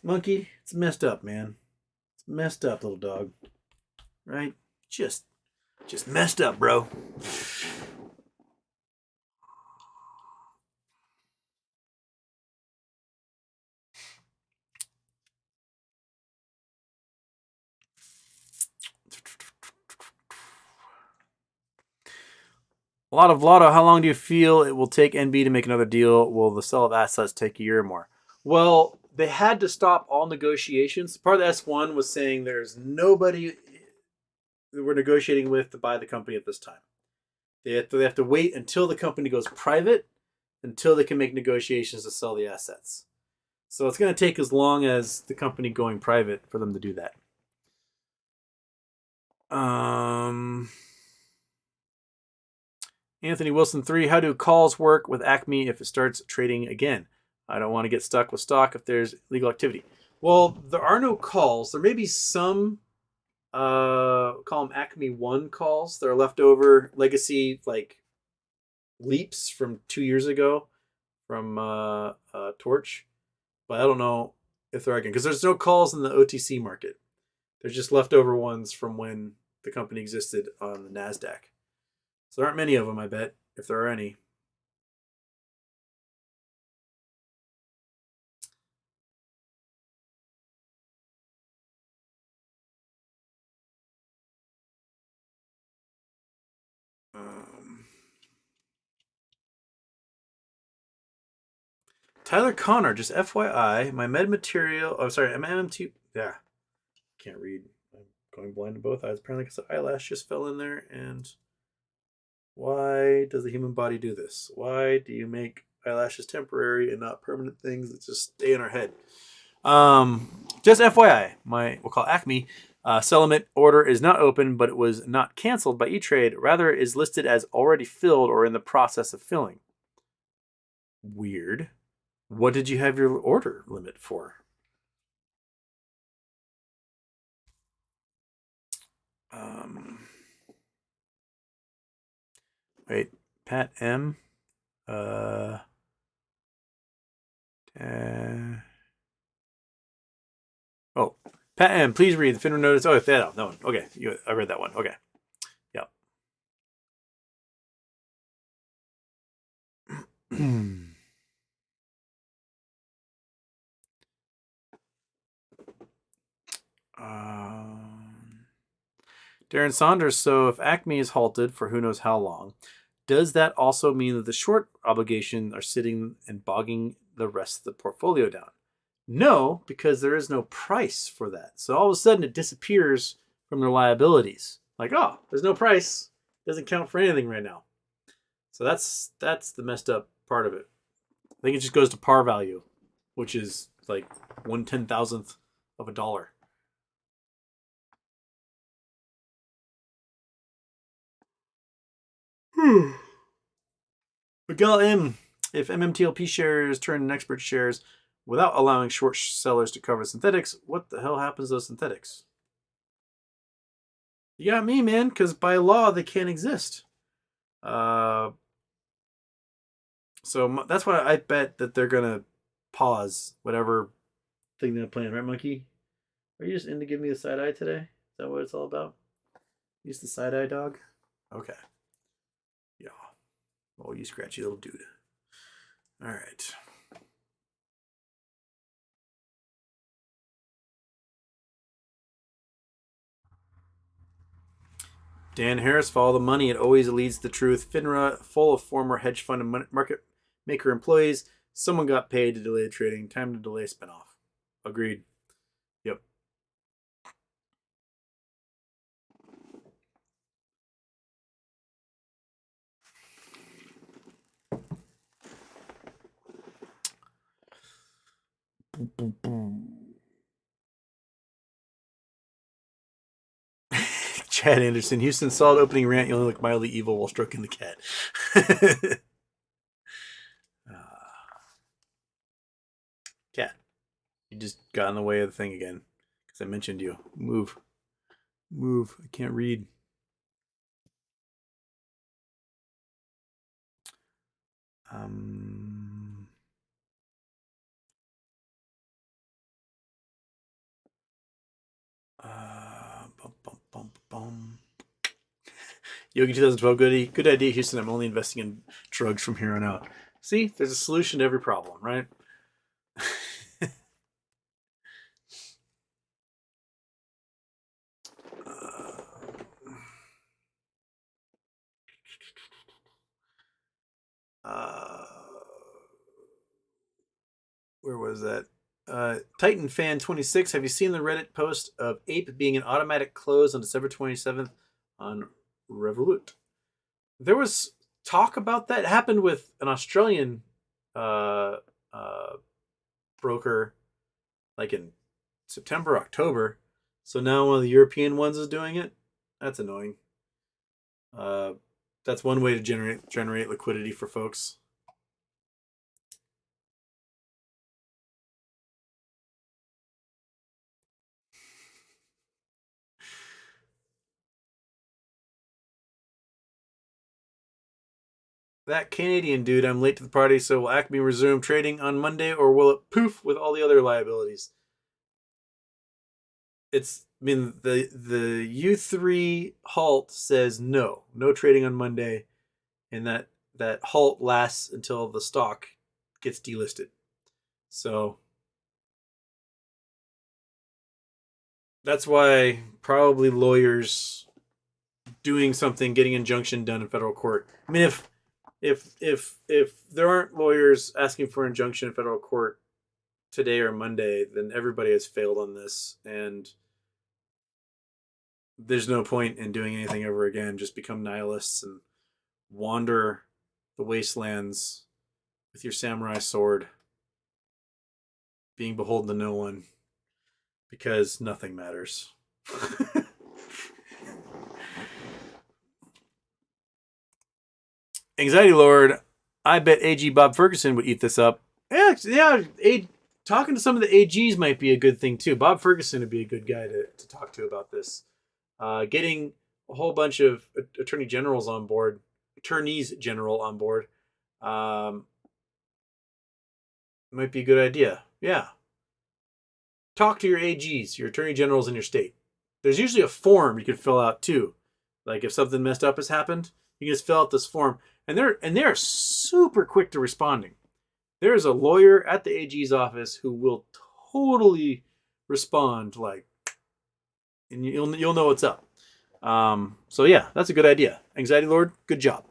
Monkey, it's messed up, man. It's messed up, little dog. Right? Just messed up, bro. A lot of Lotto. How long do you feel it will take NB to make another deal? Will the sale of assets take a year or more? Well, they had to stop all negotiations. Part of the S1 was saying there's nobody that we're negotiating with to buy the company at this time. They have to wait until the company goes private, until they can make negotiations to sell the assets. So it's going to take as long as the company going private for them to do that. Anthony Wilson 3, how do calls work with Acme if it starts trading again? I don't want to get stuck with stock if there's legal activity. Well, there are no calls. There may be some, call them Acme 1 calls. They're leftover legacy, like, leaps from 2 years ago from Torch. But I don't know if there are again, because there's no calls in the OTC market. There's just leftover ones from when the company existed on the NASDAQ. So there aren't many of them, I bet, if there are any. Tyler Connor, just FYI, my med material. Oh, sorry, MMT. Yeah, can't read. I'm going blind in both eyes. Apparently, because the eyelash just fell in there. And why does the human body do this? Why do you make eyelashes temporary and not permanent things that just stay in our head? Just FYI, we'll call Acme. Settlement order is not open, but it was not canceled by E-Trade. Rather, it is listed as already filled or in the process of filling. Weird. What did you have your order limit for? Wait, Pat M. Oh, Pat M. Please read the FINRA notice. Oh, that one. Okay, I read that one. Okay, yep. Darren Saunders. So if Acme is halted for who knows how long, does that also mean that the short obligations are sitting and bogging the rest of the portfolio down? No, because there is no price for that. So all of a sudden it disappears from their liabilities. Like, oh, there's no price. Doesn't count for anything right now. So that's the messed up part of it. I think it just goes to par value, which is like 1/10,000th of a dollar. Miguel M. If MMTLP shares turn into expert shares without allowing short sellers to cover synthetics, what the hell happens to those synthetics? You got me, man, because by law they can't exist. So that's why I bet that they're gonna pause whatever thing they're playing, right, Monkey? Are you just in to give me the side eye today? Is that what it's all about? Use the side eye, dog. Okay. Yeah. Oh, you scratchy little dude. All right. Dan Harris, follow the money. It always leads to the truth. FINRA, full of former hedge fund and market maker employees. Someone got paid to delay trading. Time to delay spinoff. Agreed. Yep. Chad Anderson, Houston, solid opening rant. You only look mildly evil while stroking the cat. Cat, you just got in the way of the thing again because I mentioned you. Move. Move. I can't read. Um, bum, bum, bum, bum. Yogi 2012, good idea, Houston. I'm only investing in drugs from here on out. See, there's a solution to every problem, right? uh, where was that? Titan Fan 26. Have you seen the Reddit post of Ape being an automatic close on December 27th on Revolut? There was talk about that. It happened with an Australian uh, uh, broker like in September, October. So now one of the European ones is doing it. That's annoying. Uh, that's one way to generate liquidity for folks. That Canadian dude, I'm late to the party, so will Acme resume trading on Monday or will it poof with all the other liabilities? I mean, the U3 halt says no trading on Monday, and that halt lasts until the stock gets delisted. So that's why probably lawyers doing something, getting injunction done in federal court. I mean, if there aren't lawyers asking for injunction in federal court today or Monday, then everybody has failed on this, and there's no point in doing anything ever again. Just become nihilists and wander the wastelands with your samurai sword, being beholden to no one, because nothing matters. Anxiety Lord, I bet AG Bob Ferguson would eat this up. Yeah. Talking to some of the AGs might be a good thing too. Bob Ferguson would be a good guy to talk to about this. Getting a whole bunch of attorneys general on board, might be a good idea. Yeah. Talk to your AGs, your attorney generals in your state. There's usually a form you can fill out too. Like if something messed up has happened, you can just fill out this form, and they're super quick to responding. There's a lawyer at the AG's office who will totally respond, like, and you'll know what's up. So yeah, that's a good idea. Anxiety Lord, good job.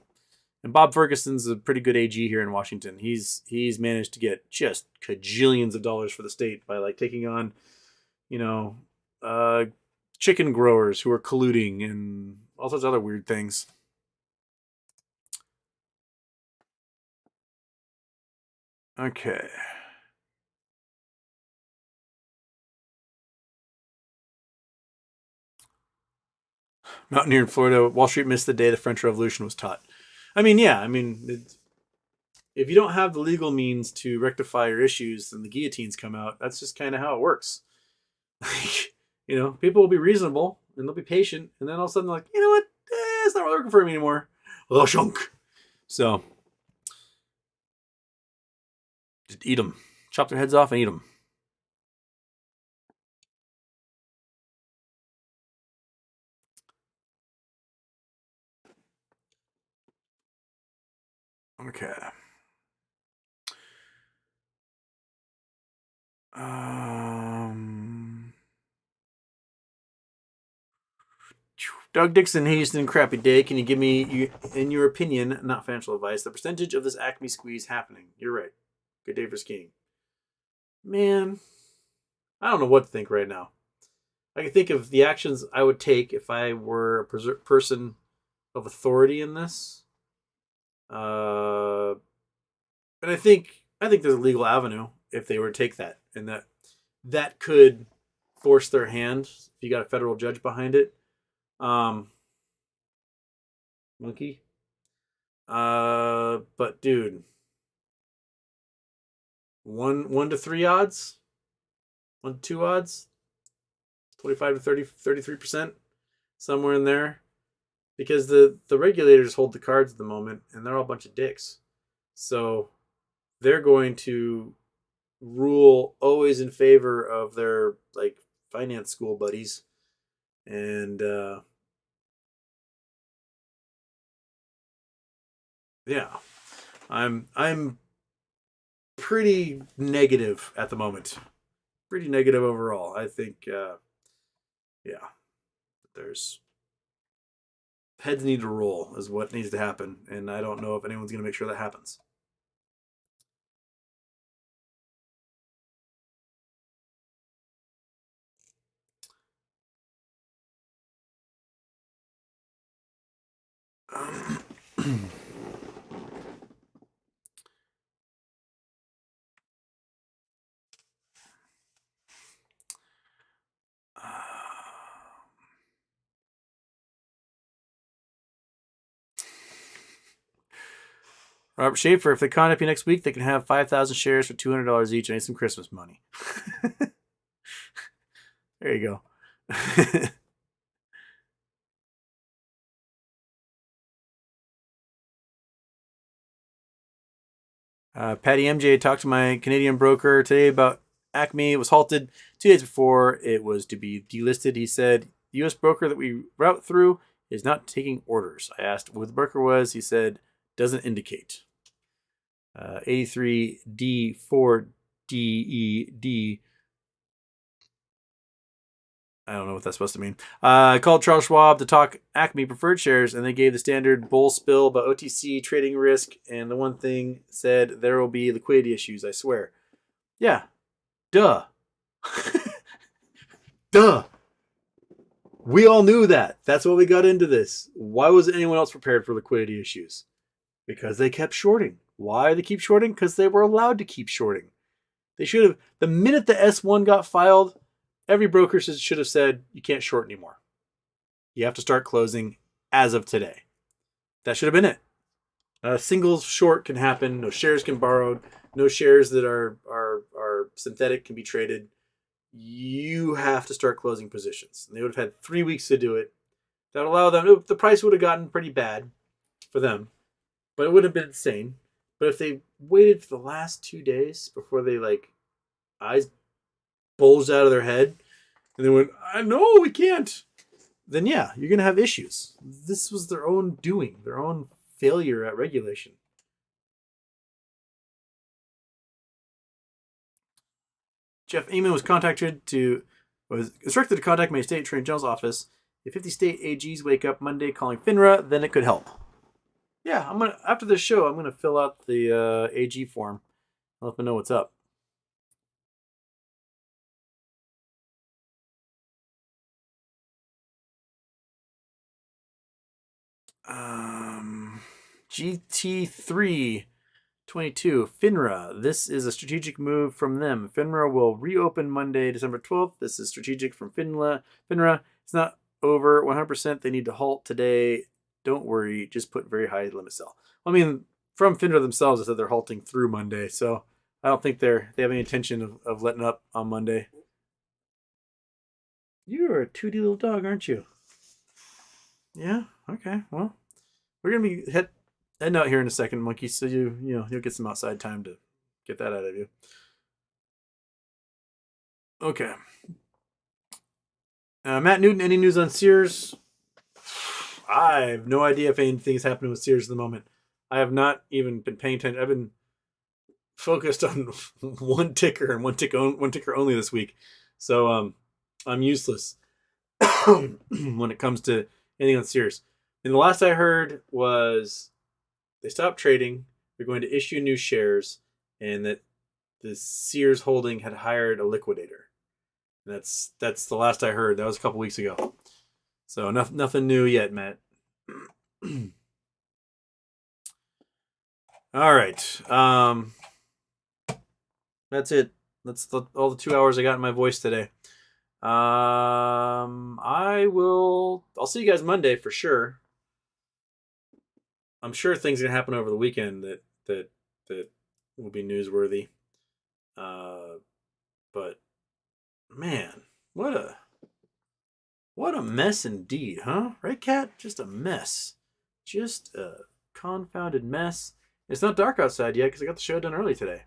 And Bob Ferguson's a pretty good AG here in Washington. He's managed to get just cajillions of dollars for the state by like taking on, you know, uh, chicken growers who are colluding and all sorts of other weird things. Okay. Mountaineer in Florida, Wall Street missed the day the French Revolution was taught. I mean, yeah, if you don't have the legal means to rectify your issues, then the guillotines come out. That's just kind of how it works. People will be reasonable and they'll be patient, and then all of a sudden, like, you know what? It's not really working for me anymore. Shunk. So, just eat them. Chop their heads off and eat them. Okay. Um. Doug Dixon, Houston, crappy day. Can you give me, in your opinion, not financial advice, the percentage of this Acme squeeze happening? You're right. Good day for skiing. Man, I don't know what to think right now. I can think of the actions I would take if I were a person of authority in this. And I think there's a legal avenue if they were to take that, and that could force their hand if you got a federal judge behind it. Monkey. But dude, 1 to 3 odds, 1 to 2 odds, 25 to 33%, somewhere in there, because the regulators hold the cards at the moment, and they're all a bunch of dicks. So they're going to rule always in favor of their like finance school buddies, and yeah, I'm pretty negative at the moment. Pretty negative overall. I think yeah, there's heads need to roll is what needs to happen, and I don't know if anyone's going to make sure that happens. Robert Schaefer, if they contact me next week, they can have 5,000 shares for $200 each. I need some Christmas money. There you go. Patty MJ talked to my Canadian broker today about Acme. It was halted 2 days before it was to be delisted. He said the U.S. broker that we route through is not taking orders. I asked what the broker was. He said doesn't indicate. 83D4DED. I don't know what that's supposed to mean. I called Charles Schwab to talk Acme preferred shares, and they gave the standard bull spill about OTC trading risk, and the one thing said there will be liquidity issues, I swear. Yeah. Duh. Duh. We all knew that. That's why we got into this. Why wasn't anyone else prepared for liquidity issues? Because they kept shorting. Why they keep shorting? Because they were allowed to keep shorting. They should have, the minute the S1 got filed, every broker should have said, you can't short anymore. You have to start closing as of today. That should have been it. Not a single short can happen. No shares can borrow. No shares that are synthetic can be traded. You have to start closing positions. And they would have had 3 weeks to do it. That would allow them, the price would have gotten pretty bad for them, but it would have been insane. But if they waited for the last 2 days before they eyes bulged out of their head and they went, I know we can't, then yeah, you're going to have issues. This was their own doing, their own failure at regulation. Jeff Amon was instructed to contact my state attorney general's office. If 50 state AGs wake up Monday calling FINRA, then it could help. Yeah, after this show, I'm gonna fill out the AG form. I'll let them know what's up. GT3 22 FINRA. This is a strategic move from them. FINRA will reopen Monday, December 12th. This is strategic from FINRA. It's not over 100%. They need to halt today. Don't worry. Just put very high limit sell. I mean, from FINRA themselves, they said they're halting through Monday. So I don't think they have any intention of letting up on Monday. You're a 2D little dog, aren't you? Yeah. Okay. Well, we're gonna be heading out here in a second, Monkey. So you'll get some outside time to get that out of you. Okay. Matt Newton, any news on Sears? I have no idea if anything's happening with Sears at the moment. I have not even been paying attention. I've been focused on one ticker and one ticker only this week. So I'm useless when it comes to anything on Sears. And the last I heard was they stopped trading. They're going to issue new shares, and that the Sears holding had hired a liquidator. And that's the last I heard. That was a couple weeks ago. So nothing new yet, Matt. All right. That's it. That's all the 2 hours I got in my voice today. I'll see you guys Monday for sure. I'm sure things are gonna happen over the weekend that will be newsworthy. But man, what a mess indeed, huh? Right, Kat? Just a mess. Just a confounded mess. It's not dark outside yet because I got the show done early today.